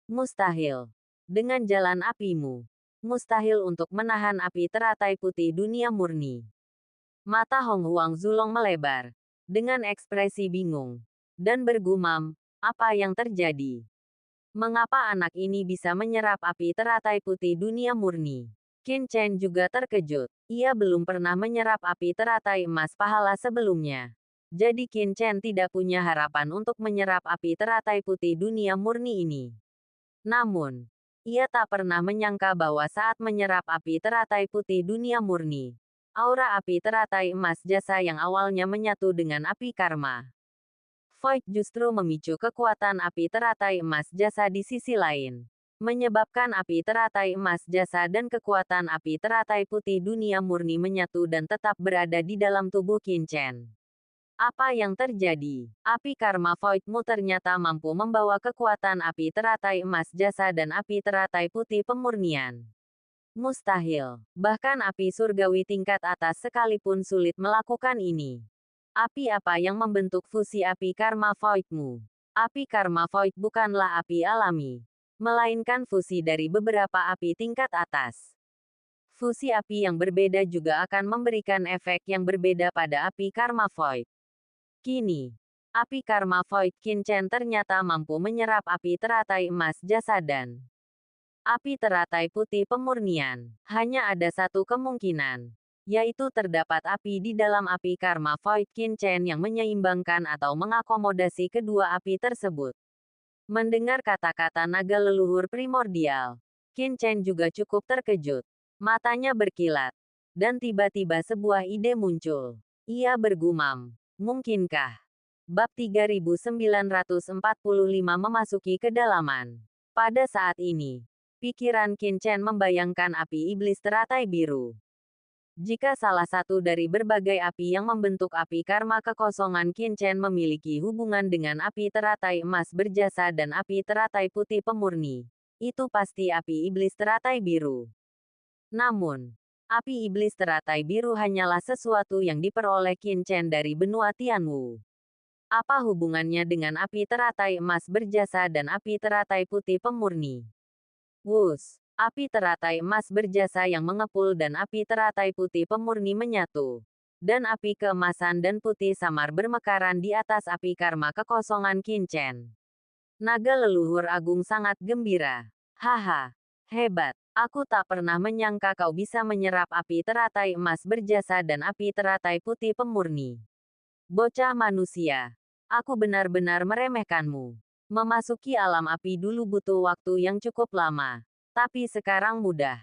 Mustahil. Dengan jalan apimu, mustahil untuk menahan api teratai putih dunia murni. Mata Hong Huang Zulong melebar, dengan ekspresi bingung, dan bergumam, apa yang terjadi? Mengapa anak ini bisa menyerap api teratai putih dunia murni? Qin Chen juga terkejut. Ia belum pernah menyerap api teratai emas pahala sebelumnya. Jadi Qin Chen tidak punya harapan untuk menyerap api teratai putih dunia murni ini. Namun, ia tak pernah menyangka bahwa saat menyerap api teratai putih dunia murni, aura api teratai emas jasa yang awalnya menyatu dengan api karma Void justru memicu kekuatan api teratai emas jasa di sisi lain, menyebabkan api teratai emas jasa dan kekuatan api teratai putih dunia murni menyatu dan tetap berada di dalam tubuh Qin Chen. Apa yang terjadi? Api karma Void-mu ternyata mampu membawa kekuatan api teratai emas jasa dan api teratai putih pemurnian. Mustahil. Bahkan api surgawi tingkat atas sekalipun sulit melakukan ini. Api apa yang membentuk fusi api karma Void-mu? Api karma Void bukanlah api alami, melainkan fusi dari beberapa api tingkat atas. Fusi api yang berbeda juga akan memberikan efek yang berbeda pada api karma Void. Kini, api karma Void Qin Chen ternyata mampu menyerap api teratai emas jasa dan api teratai putih pemurnian. Hanya ada satu kemungkinan, yaitu terdapat api di dalam api karma Void Qin Chen yang menyeimbangkan atau mengakomodasi kedua api tersebut. Mendengar kata-kata naga leluhur primordial, Qin Chen juga cukup terkejut. Matanya berkilat, dan tiba-tiba sebuah ide muncul. Ia bergumam. Mungkinkah? Bab 3945 memasuki kedalaman. Pada saat ini, pikiran Qin Chen membayangkan api iblis teratai biru. Jika salah satu dari berbagai api yang membentuk api karma kekosongan Qin Chen memiliki hubungan dengan api teratai emas berjasa dan api teratai putih pemurni, itu pasti api iblis teratai biru. Namun, api iblis teratai biru hanyalah sesuatu yang diperoleh Qin Chen dari benua Tianwu. Apa hubungannya dengan api teratai emas berjasa dan api teratai putih pemurni? Wus, api teratai emas berjasa yang mengepul dan api teratai putih pemurni menyatu. Dan api keemasan dan putih samar bermekaran di atas api karma kekosongan Qin Chen. Naga leluhur agung sangat gembira. Haha, hebat. Aku tak pernah menyangka kau bisa menyerap api teratai emas berjasa dan api teratai putih pemurni. Bocah manusia. Aku benar-benar meremehkanmu. Memasuki alam api dulu butuh waktu yang cukup lama. Tapi sekarang mudah.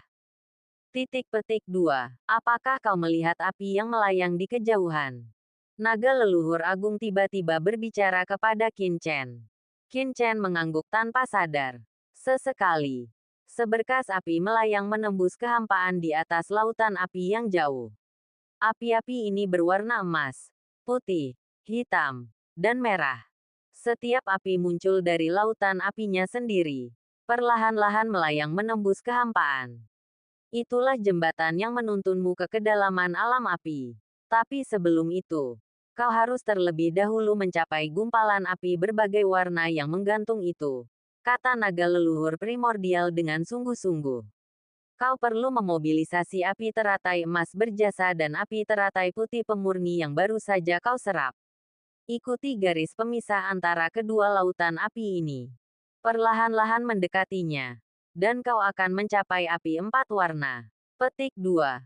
Titik petik 2. Apakah kau melihat api yang melayang di kejauhan? Naga leluhur agung tiba-tiba berbicara kepada Qin Chen. Qin Chen mengangguk tanpa sadar. Sesekali. Seberkas api melayang menembus kehampaan di atas lautan api yang jauh. Api-api ini berwarna emas, putih, hitam, dan merah. Setiap api muncul dari lautan apinya sendiri. Perlahan-lahan melayang menembus kehampaan. Itulah jembatan yang menuntunmu ke kedalaman alam api. Tapi sebelum itu, kau harus terlebih dahulu mencapai gumpalan api berbagai warna yang menggantung itu, kata naga leluhur primordial dengan sungguh-sungguh. Kau perlu memobilisasi api teratai emas berjasa dan api teratai putih pemurni yang baru saja kau serap. Ikuti garis pemisah antara kedua lautan api ini. Perlahan-lahan mendekatinya. Dan kau akan mencapai api 4 warna. Petik 2.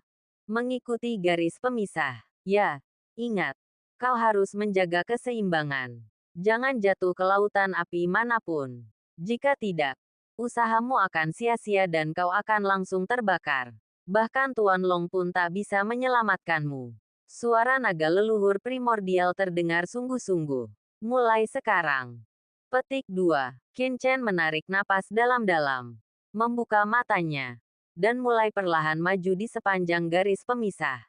Mengikuti garis pemisah. Ya, ingat. Kau harus menjaga keseimbangan. Jangan jatuh ke lautan api manapun. Jika tidak, usahamu akan sia-sia dan kau akan langsung terbakar. Bahkan Tuan Long pun tak bisa menyelamatkanmu. Suara naga leluhur primordial terdengar sungguh-sungguh. Mulai sekarang. Petik 2. Qin Chen menarik napas dalam-dalam. Membuka matanya. Dan mulai perlahan maju di sepanjang garis pemisah.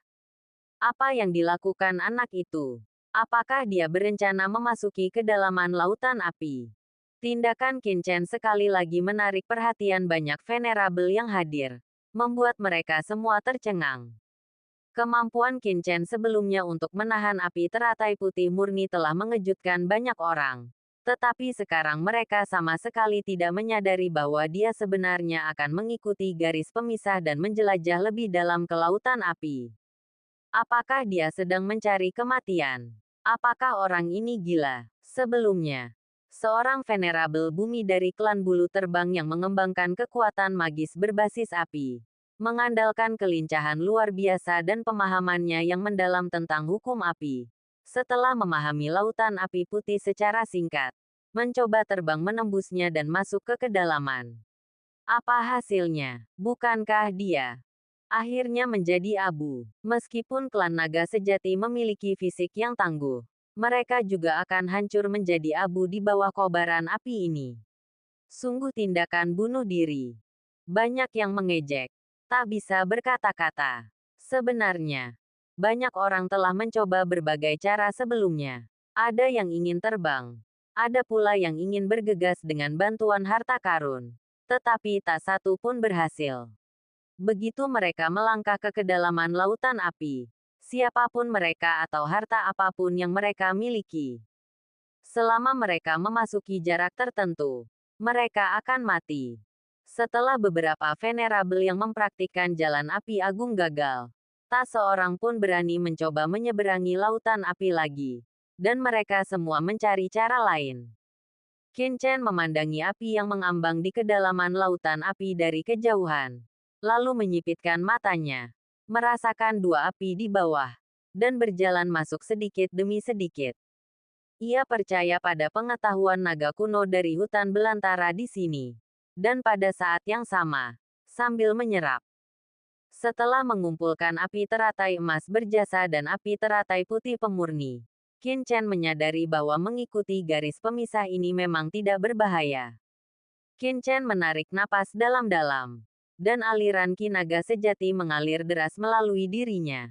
Apa yang dilakukan anak itu? Apakah dia berencana memasuki kedalaman lautan api? Tindakan Qin Chen sekali lagi menarik perhatian banyak venerabel yang hadir. Membuat mereka semua tercengang. Kemampuan Qin Chen sebelumnya untuk menahan api teratai putih murni telah mengejutkan banyak orang. Tetapi sekarang mereka sama sekali tidak menyadari bahwa dia sebenarnya akan mengikuti garis pemisah dan menjelajah lebih dalam ke lautan api. Apakah dia sedang mencari kematian? Apakah orang ini gila? Sebelumnya, seorang venerabel bumi dari klan bulu terbang yang mengembangkan kekuatan magis berbasis api. Mengandalkan kelincahan luar biasa dan pemahamannya yang mendalam tentang hukum api. Setelah memahami lautan api putih secara singkat, mencoba terbang menembusnya dan masuk ke kedalaman. Apa hasilnya? Bukankah dia akhirnya menjadi abu? Meskipun klan naga sejati memiliki fisik yang tangguh, mereka juga akan hancur menjadi abu di bawah kobaran api ini. Sungguh tindakan bunuh diri. Banyak yang mengejek. Tak bisa berkata-kata. Sebenarnya, banyak orang telah mencoba berbagai cara sebelumnya. Ada yang ingin terbang. Ada pula yang ingin bergegas dengan bantuan harta karun. Tetapi tak satu pun berhasil. Begitu mereka melangkah ke kedalaman lautan api, siapapun mereka atau harta apapun yang mereka miliki, selama mereka memasuki jarak tertentu, mereka akan mati. Setelah beberapa venerabel yang mempraktikkan jalan api agung gagal, tak seorang pun berani mencoba menyeberangi lautan api lagi. Dan mereka semua mencari cara lain. Qin Chen memandangi api yang mengambang di kedalaman lautan api dari kejauhan. Lalu menyipitkan matanya. Merasakan dua api di bawah. Dan berjalan masuk sedikit demi sedikit. Ia percaya pada pengetahuan naga kuno dari hutan belantara di sini. Dan pada saat yang sama, sambil menyerap. Setelah mengumpulkan api teratai emas berjasa dan api teratai putih pemurni, Qin Chen menyadari bahwa mengikuti garis pemisah ini memang tidak berbahaya. Qin Chen menarik napas dalam-dalam. Dan aliran Qi naga sejati mengalir deras melalui dirinya.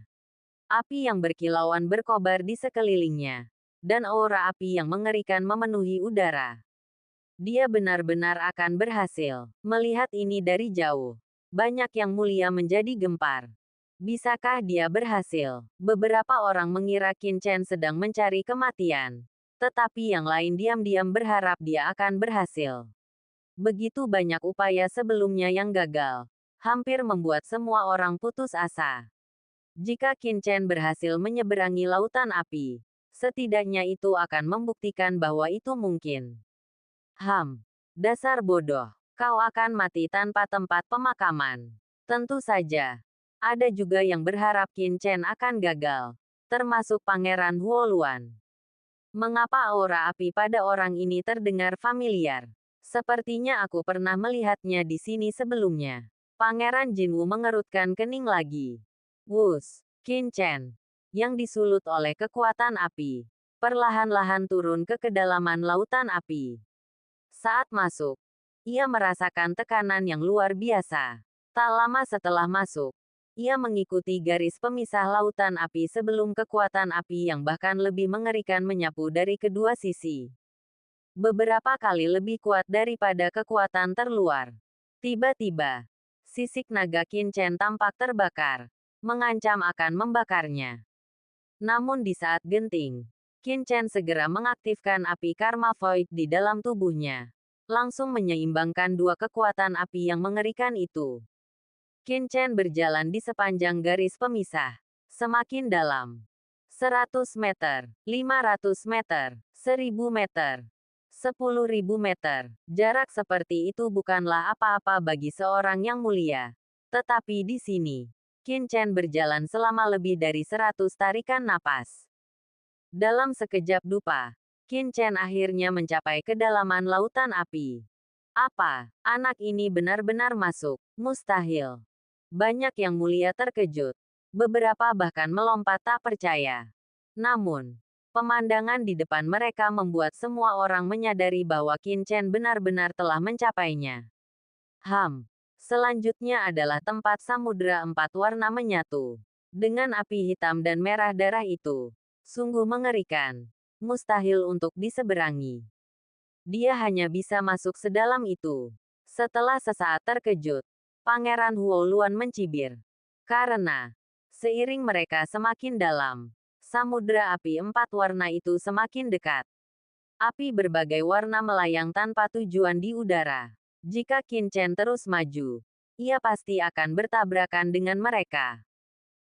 Api yang berkilauan berkobar di sekelilingnya. Dan aura api yang mengerikan memenuhi udara. Dia benar-benar akan berhasil. Melihat ini dari jauh, banyak yang mulia menjadi gempar. Bisakah dia berhasil? Beberapa orang mengira Qin Chen sedang mencari kematian. Tetapi yang lain diam-diam berharap dia akan berhasil. Begitu banyak upaya sebelumnya yang gagal. Hampir membuat semua orang putus asa. Jika Qin Chen berhasil menyeberangi lautan api, setidaknya itu akan membuktikan bahwa itu mungkin. Dasar bodoh. Kau akan mati tanpa tempat pemakaman. Tentu saja. Ada juga yang berharap Qin Chen akan gagal. Termasuk Pangeran Huoluan. Mengapa aura api pada orang ini terdengar familiar? Sepertinya aku pernah melihatnya di sini sebelumnya. Pangeran Jinwu mengerutkan kening lagi. Wus, Qin Chen, yang disulut oleh kekuatan api, perlahan-lahan turun ke kedalaman lautan api. Saat masuk, Ia merasakan tekanan yang luar biasa. Tak lama setelah masuk, ia mengikuti garis pemisah lautan api sebelum kekuatan api yang bahkan lebih mengerikan menyapu dari kedua sisi. Beberapa kali lebih kuat daripada kekuatan terluar. Tiba-tiba, sisik naga Qin Chen tampak terbakar, mengancam akan membakarnya. Namun di saat genting, Qin Chen segera mengaktifkan api Karma Void di dalam tubuhnya, langsung menyeimbangkan dua kekuatan api yang mengerikan itu. Qin Chen berjalan di sepanjang garis pemisah, semakin dalam. 100 meter, 500 meter, 1000 meter, 10.000 meter. Jarak seperti itu bukanlah apa-apa bagi seorang yang mulia. Tetapi di sini, Qin Chen berjalan selama lebih dari 100 tarikan napas. Dalam sekejap dupa, Qin Chen akhirnya mencapai kedalaman lautan api. Apa? Anak ini benar-benar masuk? Mustahil. Banyak yang mulia terkejut. Beberapa bahkan melompat tak percaya. Namun, pemandangan di depan mereka membuat semua orang menyadari bahwa Qin Chen benar-benar telah mencapainya. Selanjutnya adalah tempat samudera 4 warna menyatu. Dengan api hitam dan merah darah itu. Sungguh mengerikan. Mustahil untuk diseberangi. Dia hanya bisa masuk sedalam itu. Setelah sesaat terkejut, Pangeran Huoluan mencibir. Karena, seiring mereka semakin dalam, samudera api 4 warna itu semakin dekat. Api berbagai warna melayang tanpa tujuan di udara. Jika Qin Chen terus maju, ia pasti akan bertabrakan dengan mereka.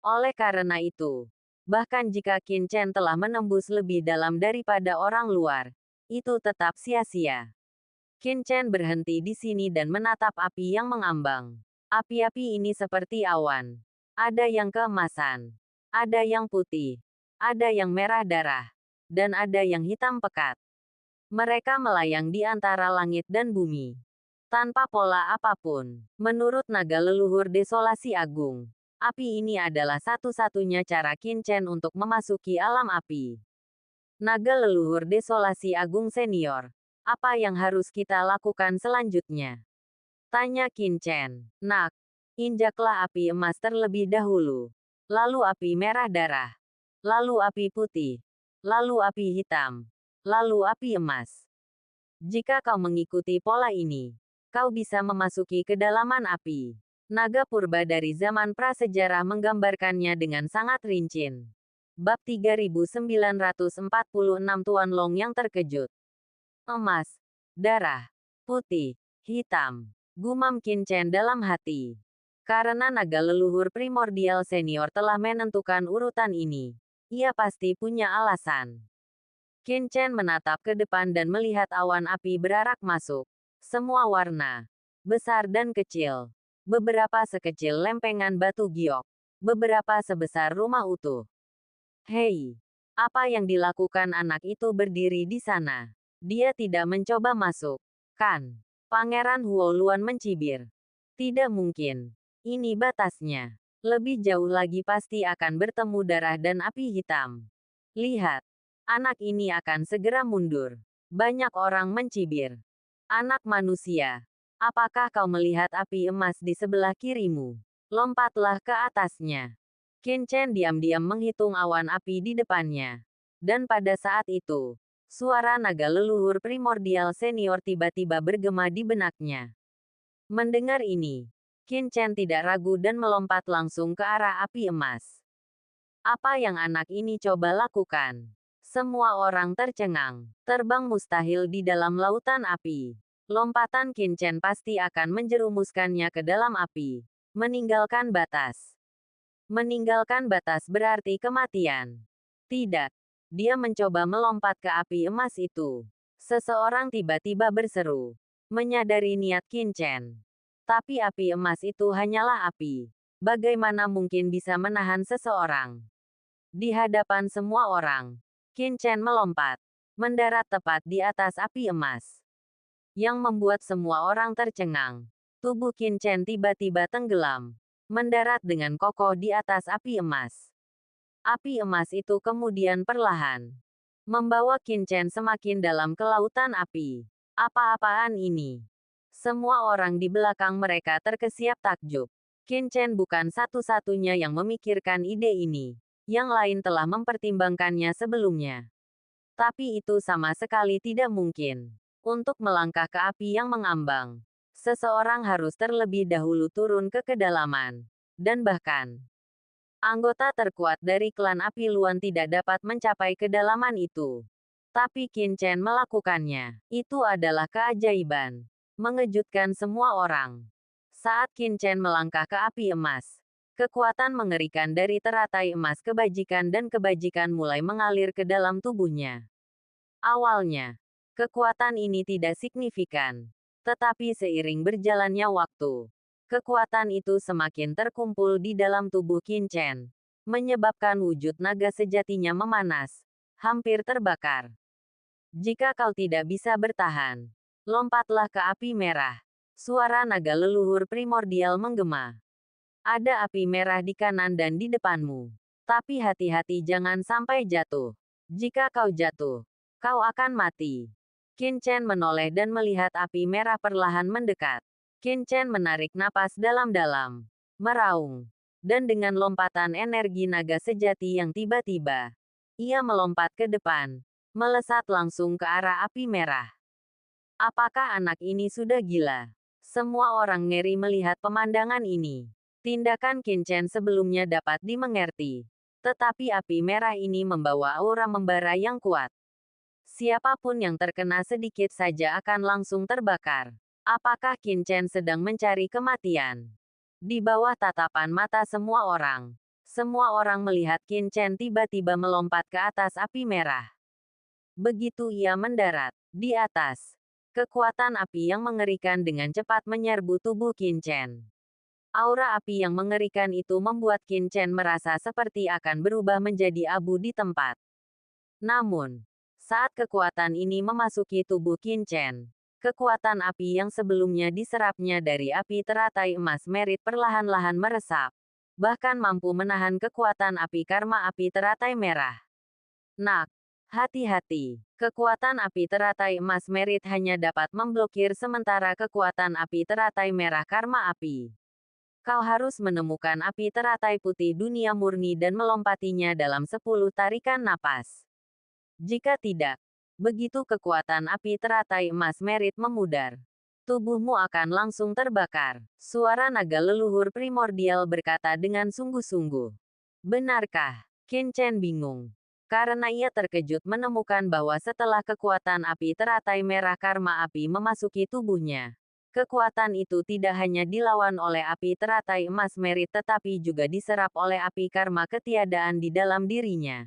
Oleh karena itu, bahkan jika Qin Chen telah menembus lebih dalam daripada orang luar, itu tetap sia-sia. Qin Chen berhenti di sini dan menatap api yang mengambang. Api-api ini seperti awan. Ada yang keemasan, ada yang putih, ada yang merah darah, dan ada yang hitam pekat. Mereka melayang di antara langit dan bumi. Tanpa pola apapun, menurut naga leluhur Desolasi Agung, api ini adalah satu-satunya cara Qin Chen untuk memasuki alam api. Naga leluhur Desolasi Agung Senior. Apa yang harus kita lakukan selanjutnya? Tanya Qin Chen. Nak, injaklah api emas terlebih dahulu. Lalu api merah darah. Lalu api putih. Lalu api hitam. Lalu api emas. Jika kau mengikuti pola ini, kau bisa memasuki kedalaman api. Naga purba dari zaman prasejarah menggambarkannya dengan sangat rinci. Bab 3946 Tuan Long yang terkejut. Emas, darah, putih, hitam. Gumam Qin Chen dalam hati. Karena naga leluhur primordial senior telah menentukan urutan ini, ia pasti punya alasan. Qin Chen menatap ke depan dan melihat awan api berarak masuk. Semua warna, besar dan kecil. Beberapa sekecil lempengan batu giok. Beberapa sebesar rumah utuh. Hei, apa yang dilakukan anak itu berdiri di sana? Dia tidak mencoba masuk, kan? Pangeran Huoluan mencibir. Tidak mungkin. Ini batasnya. Lebih jauh lagi pasti akan bertemu darah dan api hitam. Lihat. Anak ini akan segera mundur. Banyak orang mencibir. Anak manusia. Apakah kau melihat api emas di sebelah kirimu? Lompatlah ke atasnya. Qin Chen diam-diam menghitung awan api di depannya. Dan pada saat itu, suara naga leluhur primordial senior tiba-tiba bergema di benaknya. Mendengar ini, Qin Chen tidak ragu dan melompat langsung ke arah api emas. Apa yang anak ini coba lakukan? Semua orang tercengang. Terbang mustahil di dalam lautan api. Lompatan Qin Chen pasti akan menjerumuskannya ke dalam api. Meninggalkan batas. Meninggalkan batas berarti kematian. Tidak. Dia mencoba melompat ke api emas itu. Seseorang tiba-tiba berseru. Menyadari niat Qin Chen. Tapi api emas itu hanyalah api. Bagaimana mungkin bisa menahan seseorang? Di hadapan semua orang, Qin Chen melompat. Mendarat tepat di atas api emas. Yang membuat semua orang tercengang. Tubuh Qin Chen tiba-tiba tenggelam. Mendarat dengan kokoh di atas api emas. Api emas itu kemudian perlahan membawa Qin Chen semakin dalam ke lautan api. Apa-apaan ini? Semua orang di belakang mereka terkesiap takjub. Qin Chen bukan satu-satunya yang memikirkan ide ini. Yang lain telah mempertimbangkannya sebelumnya. Tapi itu sama sekali tidak mungkin. Untuk melangkah ke api yang mengambang, seseorang harus terlebih dahulu turun ke kedalaman. Dan bahkan, anggota terkuat dari klan api Luan tidak dapat mencapai kedalaman itu. Tapi Qin Chen melakukannya. Itu adalah keajaiban. Mengejutkan semua orang. Saat Qin Chen melangkah ke api emas, kekuatan mengerikan dari teratai emas kebajikan dan kebajikan mulai mengalir ke dalam tubuhnya. Awalnya, kekuatan ini tidak signifikan. Tetapi seiring berjalannya waktu, kekuatan itu semakin terkumpul di dalam tubuh Qin Chen, menyebabkan wujud naga sejatinya memanas, hampir terbakar. Jika kau tidak bisa bertahan, lompatlah ke api merah. Suara naga leluhur primordial menggema. Ada api merah di kanan dan di depanmu. Tapi hati-hati jangan sampai jatuh. Jika kau jatuh, kau akan mati. Qin Chen menoleh dan melihat api merah perlahan mendekat. Qin Chen menarik napas dalam-dalam, meraung, dan dengan lompatan energi naga sejati yang tiba-tiba, ia melompat ke depan, melesat langsung ke arah api merah. Apakah anak ini sudah gila? Semua orang ngeri melihat pemandangan ini. Tindakan Qin Chen sebelumnya dapat dimengerti. Tetapi api merah ini membawa aura membara yang kuat. Siapapun yang terkena sedikit saja akan langsung terbakar. Apakah Qin Chen sedang mencari kematian? Di bawah tatapan mata semua orang melihat Qin Chen tiba-tiba melompat ke atas api merah. Begitu ia mendarat di atas, kekuatan api yang mengerikan dengan cepat menyerbu tubuh Qin Chen. Aura api yang mengerikan itu membuat Qin Chen merasa seperti akan berubah menjadi abu di tempat. Namun, saat kekuatan ini memasuki tubuh Qin Chen, kekuatan api yang sebelumnya diserapnya dari api teratai emas merit perlahan-lahan meresap, bahkan mampu menahan kekuatan api karma api teratai merah. Nak, hati-hati, kekuatan api teratai emas merit hanya dapat memblokir sementara kekuatan api teratai merah karma api. Kau harus menemukan api teratai putih dunia murni dan melompatinya dalam 10 tarikan napas. Jika tidak, begitu kekuatan api teratai emas merit memudar, tubuhmu akan langsung terbakar. Suara naga leluhur primordial berkata dengan sungguh-sungguh. Benarkah? Qin Chen bingung. Karena ia terkejut menemukan bahwa setelah kekuatan api teratai merah karma api memasuki tubuhnya, kekuatan itu tidak hanya dilawan oleh api teratai emas merit tetapi juga diserap oleh api karma ketiadaan di dalam dirinya.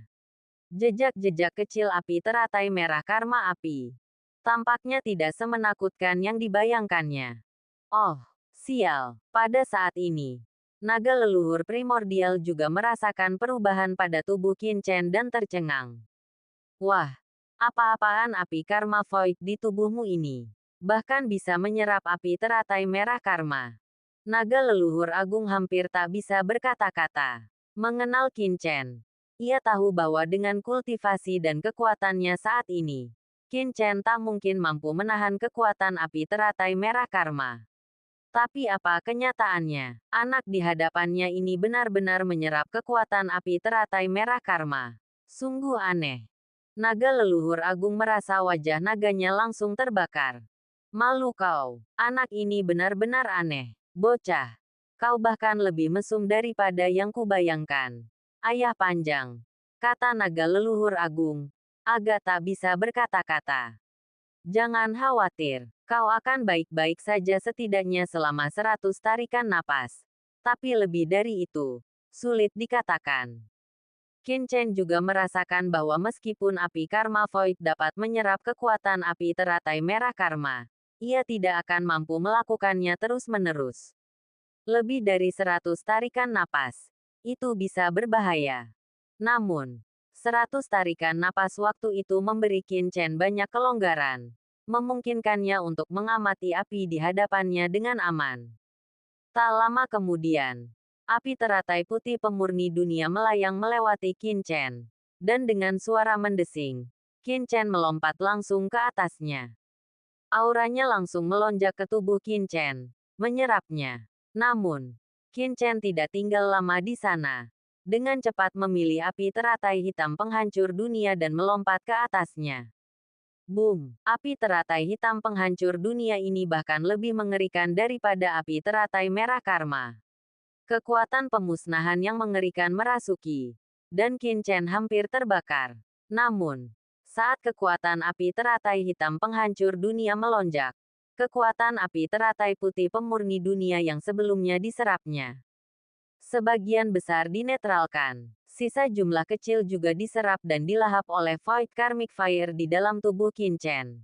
Jejak-jejak kecil api teratai merah karma api. Tampaknya tidak semenakutkan yang dibayangkannya. Oh, sial. Pada saat ini, naga leluhur primordial juga merasakan perubahan pada tubuh Qin Chen dan tercengang. Wah, apa-apaan api karma void di tubuhmu ini? Bahkan bisa menyerap api teratai merah karma. Naga leluhur agung hampir tak bisa berkata-kata. Mengenal Qin Chen, ia tahu bahwa dengan kultivasi dan kekuatannya saat ini, Qin Chen tak mungkin mampu menahan kekuatan api teratai merah karma. Tapi apa kenyataannya? Anak di hadapannya ini benar-benar menyerap kekuatan api teratai merah karma. Sungguh aneh. Naga leluhur agung merasa wajah naganya langsung terbakar. Malu kau. Anak ini benar-benar aneh. Bocah. Kau bahkan lebih mesum daripada yang kubayangkan. Ayah panjang. Kata naga leluhur agung. Agak tak bisa berkata-kata. Jangan khawatir, kau akan baik-baik saja setidaknya selama 100 tarikan napas. Tapi lebih dari itu, sulit dikatakan. Qin Chen juga merasakan bahwa meskipun api karma void dapat menyerap kekuatan api teratai merah karma, ia tidak akan mampu melakukannya terus-menerus. Lebih dari 100 tarikan napas, itu bisa berbahaya. Namun, 100 tarikan napas waktu itu memberi Qin Chen banyak kelonggaran, memungkinkannya untuk mengamati api di hadapannya dengan aman. Tak lama kemudian, api teratai putih pemurni dunia melayang melewati Qin Chen, dan dengan suara mendesing, Qin Chen melompat langsung ke atasnya. Auranya langsung melonjak ke tubuh Qin Chen, menyerapnya. Namun, Qin Chen tidak tinggal lama di sana. Dengan cepat memilih api teratai hitam penghancur dunia dan melompat ke atasnya. Boom! Api teratai hitam penghancur dunia ini bahkan lebih mengerikan daripada api teratai merah karma. Kekuatan pemusnahan yang mengerikan merasuki, dan Qin Chen hampir terbakar. Namun, saat kekuatan api teratai hitam penghancur dunia melonjak, kekuatan api teratai putih pemurni dunia yang sebelumnya diserapnya sebagian besar dinetralkan. Sisa jumlah kecil juga diserap dan dilahap oleh Void Karmic Fire di dalam tubuh Qin Chen.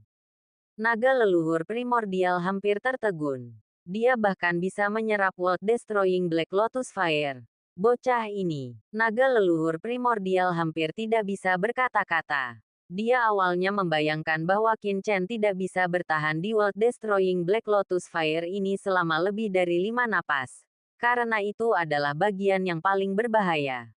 Naga leluhur primordial hampir tertegun. Dia bahkan bisa menyerap World Destroying Black Lotus Fire. Bocah ini, naga leluhur primordial hampir tidak bisa berkata-kata. Dia awalnya membayangkan bahwa Qin Chen tidak bisa bertahan di World Destroying Black Lotus Fire ini selama lebih dari 5 napas. Karena itu adalah bagian yang paling berbahaya.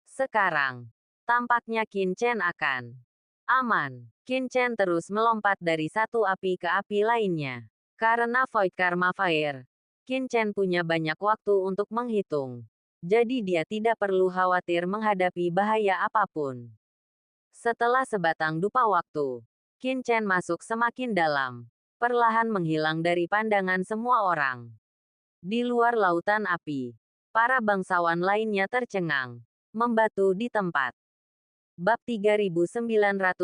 Sekarang, tampaknya Qin Chen akan aman. Qin Chen terus melompat dari satu api ke api lainnya. Karena Void Karma Fire, Qin Chen punya banyak waktu untuk menghitung. Jadi dia tidak perlu khawatir menghadapi bahaya apapun. Setelah sebatang dupa waktu, Qin Chen masuk semakin dalam, perlahan menghilang dari pandangan semua orang. Di luar lautan api, para bangsawan lainnya tercengang, membatu di tempat. Bab 3947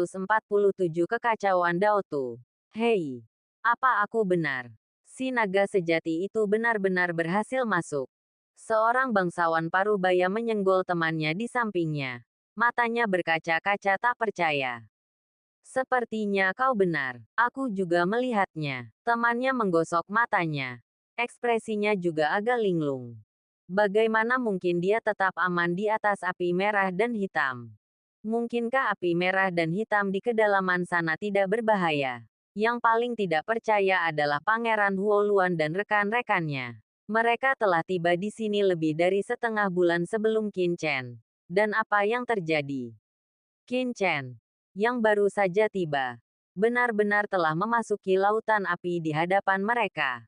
Kekacauan Daotu. Hei, apa aku benar? Si naga sejati itu benar-benar berhasil masuk. Seorang bangsawan Parubaya menyenggol temannya di sampingnya. Matanya berkaca-kaca tak percaya. Sepertinya kau benar. Aku juga melihatnya. Temannya menggosok matanya. Ekspresinya juga agak linglung. Bagaimana mungkin dia tetap aman di atas api merah dan hitam? Mungkinkah api merah dan hitam di kedalaman sana tidak berbahaya? Yang paling tidak percaya adalah Pangeran Huoluan dan rekan-rekannya. Mereka telah tiba di sini lebih dari setengah bulan sebelum Qin Chen. Dan apa yang terjadi? Qin Chen, yang baru saja tiba, benar-benar telah memasuki lautan api di hadapan mereka.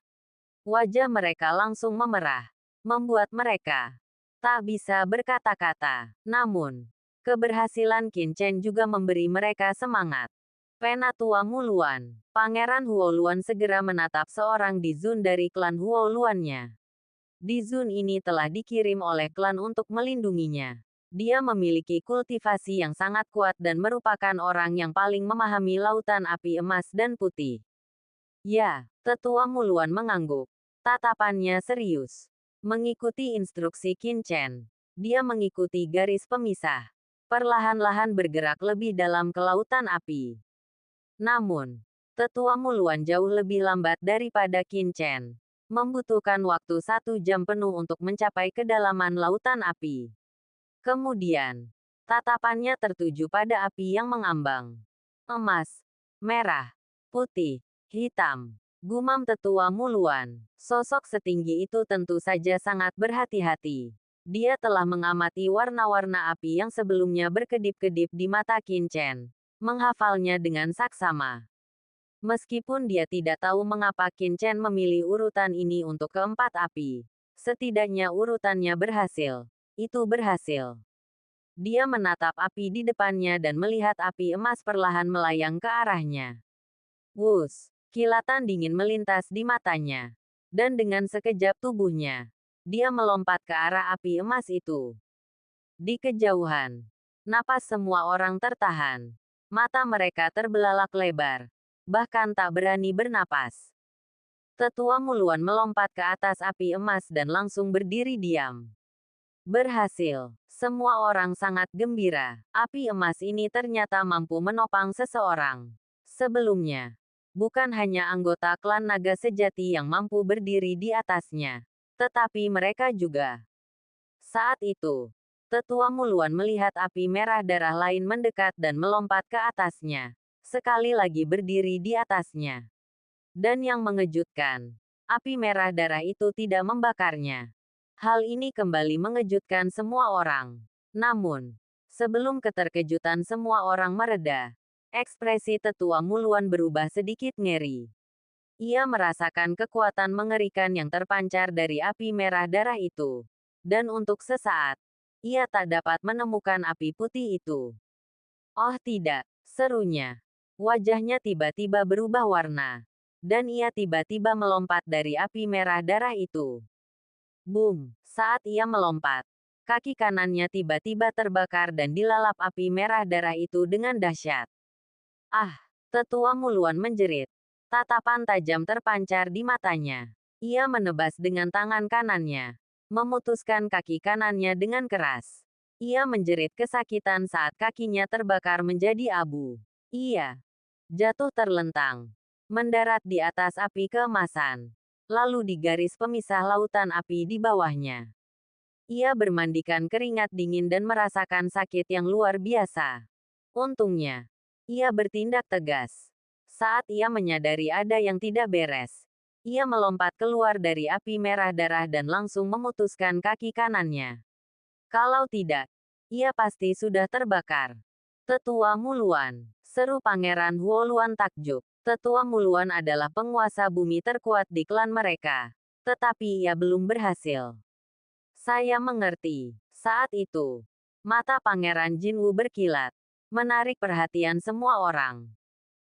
Wajah mereka langsung memerah, membuat mereka tak bisa berkata-kata. Namun, keberhasilan Qin Chen juga memberi mereka semangat. Penatua Muluan, Pangeran Huoluan segera menatap seorang Dizun dari klan Huoluannya. Dizun ini telah dikirim oleh klan untuk melindunginya. Dia memiliki kultivasi yang sangat kuat dan merupakan orang yang paling memahami lautan api emas dan putih. Ya, Tetua Muluan mengangguk. Tatapannya serius. Mengikuti instruksi Qin Chen, dia mengikuti garis pemisah. Perlahan-lahan bergerak lebih dalam ke lautan api. Namun, Tetua Muluan jauh lebih lambat daripada Qin Chen. Membutuhkan waktu 1 jam penuh untuk mencapai kedalaman lautan api. Kemudian, tatapannya tertuju pada api yang mengambang. Emas, merah, putih, hitam. Gumam Tetua Muluan. Sosok setinggi itu tentu saja sangat berhati-hati. Dia telah mengamati warna-warna api yang sebelumnya berkedip-kedip di mata Qin Chen. Menghafalnya dengan saksama. Meskipun dia tidak tahu mengapa Qin Chen memilih urutan ini untuk keempat api. Setidaknya urutannya berhasil. Itu berhasil. Dia menatap api di depannya dan melihat api emas perlahan melayang ke arahnya. Wus! Kilatan dingin melintas di matanya. Dan dengan sekejap tubuhnya, dia melompat ke arah api emas itu. Di kejauhan, napas semua orang tertahan. Mata mereka terbelalak lebar. Bahkan tak berani bernapas. Tetua Muluan melompat ke atas api emas dan langsung berdiri diam. Berhasil. Semua orang sangat gembira. Api emas ini ternyata mampu menopang seseorang. Sebelumnya, bukan hanya anggota klan naga sejati yang mampu berdiri di atasnya, tetapi mereka juga. Saat itu, Tetua Muluan melihat api merah darah lain mendekat dan melompat ke atasnya. Sekali lagi berdiri di atasnya. Dan yang mengejutkan, api merah darah itu tidak membakarnya. Hal ini kembali mengejutkan semua orang. Namun, sebelum keterkejutan semua orang mereda, ekspresi Tetua Muluan berubah sedikit ngeri. Ia merasakan kekuatan mengerikan yang terpancar dari api merah darah itu. Dan untuk sesaat, ia tak dapat menemukan api putih itu. Oh tidak, serunya. Wajahnya tiba-tiba berubah warna. Dan ia tiba-tiba melompat dari api merah darah itu. Boom! Saat ia melompat, kaki kanannya tiba-tiba terbakar dan dilalap api merah darah itu dengan dahsyat. Ah! Tetua Muluan menjerit. Tatapan tajam terpancar di matanya. Ia menebas dengan tangan kanannya, memutuskan kaki kanannya dengan keras. Ia menjerit kesakitan saat kakinya terbakar menjadi abu. Ia jatuh terlentang, mendarat di atas api keemasan, lalu di garis pemisah lautan api di bawahnya. Ia bermandikan keringat dingin dan merasakan sakit yang luar biasa. Untungnya, ia bertindak tegas. Saat ia menyadari ada yang tidak beres, ia melompat keluar dari api merah darah dan langsung memutuskan kaki kanannya. Kalau tidak, ia pasti sudah terbakar. Tetua Muluan, seru Pangeran Huoluan takjub. Tetua Muluan adalah penguasa bumi terkuat di klan mereka. Tetapi ia belum berhasil. Saya mengerti. Saat itu, mata Pangeran Jinwu berkilat, menarik perhatian semua orang.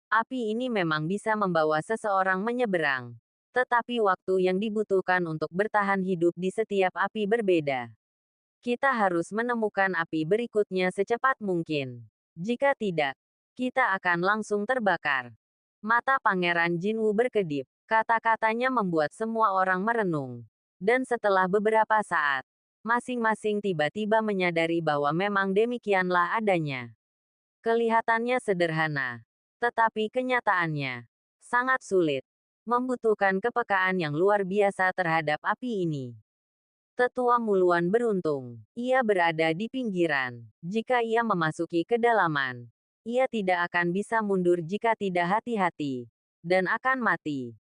Api ini memang bisa membawa seseorang menyeberang. Tetapi waktu yang dibutuhkan untuk bertahan hidup di setiap api berbeda. Kita harus menemukan api berikutnya secepat mungkin. Jika tidak, kita akan langsung terbakar. Mata Pangeran Jinwu berkedip. Kata-katanya membuat semua orang merenung. Dan setelah beberapa saat, masing-masing tiba-tiba menyadari bahwa memang demikianlah adanya. Kelihatannya sederhana, tetapi kenyataannya sangat sulit, membutuhkan kepekaan yang luar biasa terhadap api ini. Tetua Muluan beruntung, ia berada di pinggiran. Jika ia memasuki kedalaman, ia tidak akan bisa mundur jika tidak hati-hati, dan akan mati.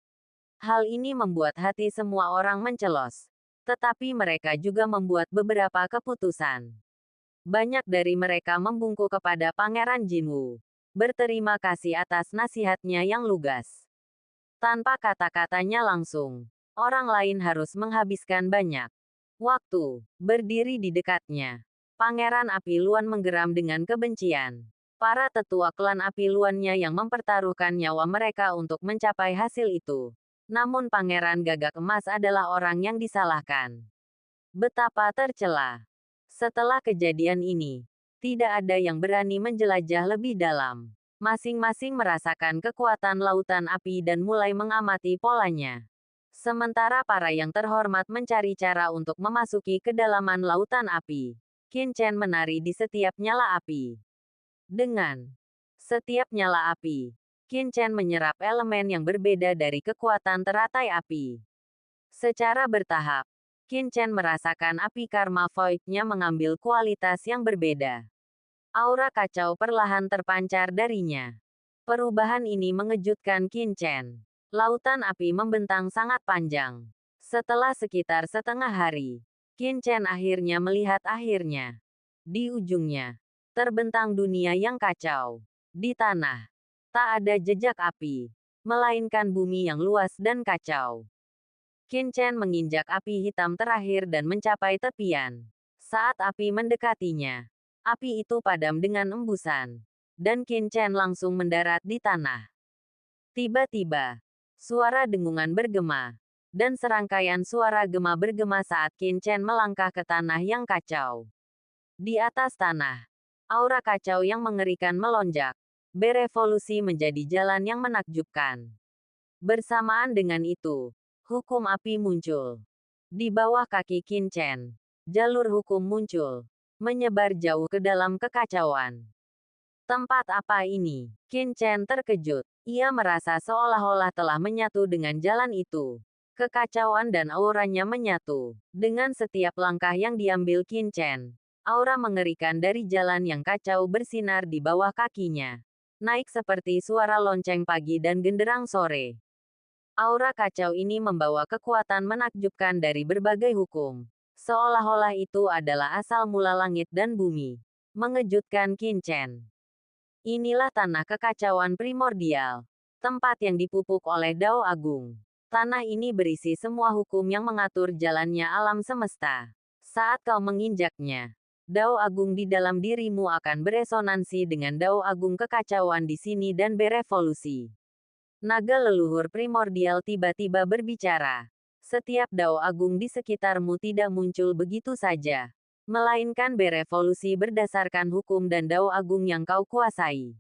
Hal ini membuat hati semua orang mencelos, tetapi mereka juga membuat beberapa keputusan. Banyak dari mereka membungkuk kepada Pangeran Jinwu, berterima kasih atas nasihatnya yang lugas. Tanpa kata-katanya langsung, orang lain harus menghabiskan banyak waktu berdiri di dekatnya. Pangeran Api Luan menggeram dengan kebencian. Para tetua klan Api Luannya yang mempertaruhkan nyawa mereka untuk mencapai hasil itu. Namun Pangeran Gagak Emas adalah orang yang disalahkan. Betapa tercela. Setelah kejadian ini, tidak ada yang berani menjelajah lebih dalam. Masing-masing merasakan kekuatan lautan api dan mulai mengamati polanya. Sementara para yang terhormat mencari cara untuk memasuki kedalaman lautan api, Qin Chen menari di setiap nyala api. Dengan setiap nyala api, Qin Chen menyerap elemen yang berbeda dari kekuatan teratai api. Secara bertahap, Qin Chen merasakan api karma void-nya mengambil kualitas yang berbeda. Aura kacau perlahan terpancar darinya. Perubahan ini mengejutkan Qin Chen. Lautan api membentang sangat panjang. Setelah sekitar setengah hari, Qin Chen akhirnya melihat akhirnya. Di ujungnya, terbentang dunia yang kacau. Di tanah, tak ada jejak api, melainkan bumi yang luas dan kacau. Qin Chen menginjak api hitam terakhir dan mencapai tepian. Saat api mendekatinya, api itu padam dengan embusan. Dan Qin Chen langsung mendarat di tanah. Tiba-tiba, suara dengungan bergema. Dan serangkaian suara gema bergema saat Qin Chen melangkah ke tanah yang kacau. Di atas tanah, aura kacau yang mengerikan melonjak, berevolusi menjadi jalan yang menakjubkan. Bersamaan dengan itu, hukum api muncul. Di bawah kaki Qin Chen, jalur hukum muncul, menyebar jauh ke dalam kekacauan. Tempat apa ini? Qin Chen terkejut. Ia merasa seolah-olah telah menyatu dengan jalan itu. Kekacauan dan auranya menyatu. Dengan setiap langkah yang diambil Qin Chen, aura mengerikan dari jalan yang kacau bersinar di bawah kakinya. Naik seperti suara lonceng pagi dan genderang sore. Aura kacau ini membawa kekuatan menakjubkan dari berbagai hukum. Seolah-olah itu adalah asal mula langit dan bumi. Mengejutkan Qin Chen. Inilah tanah kekacauan primordial. tempat yang dipupuk oleh Dao Agung. Tanah ini berisi semua hukum yang mengatur jalannya alam semesta. Saat kau menginjaknya, Dao Agung di dalam dirimu akan beresonansi dengan Dao Agung kekacauan di sini dan berevolusi. Naga leluhur primordial tiba-tiba berbicara. Setiap Dao Agung di sekitarmu tidak muncul begitu saja, melainkan berevolusi berdasarkan hukum dan Dao Agung yang kau kuasai.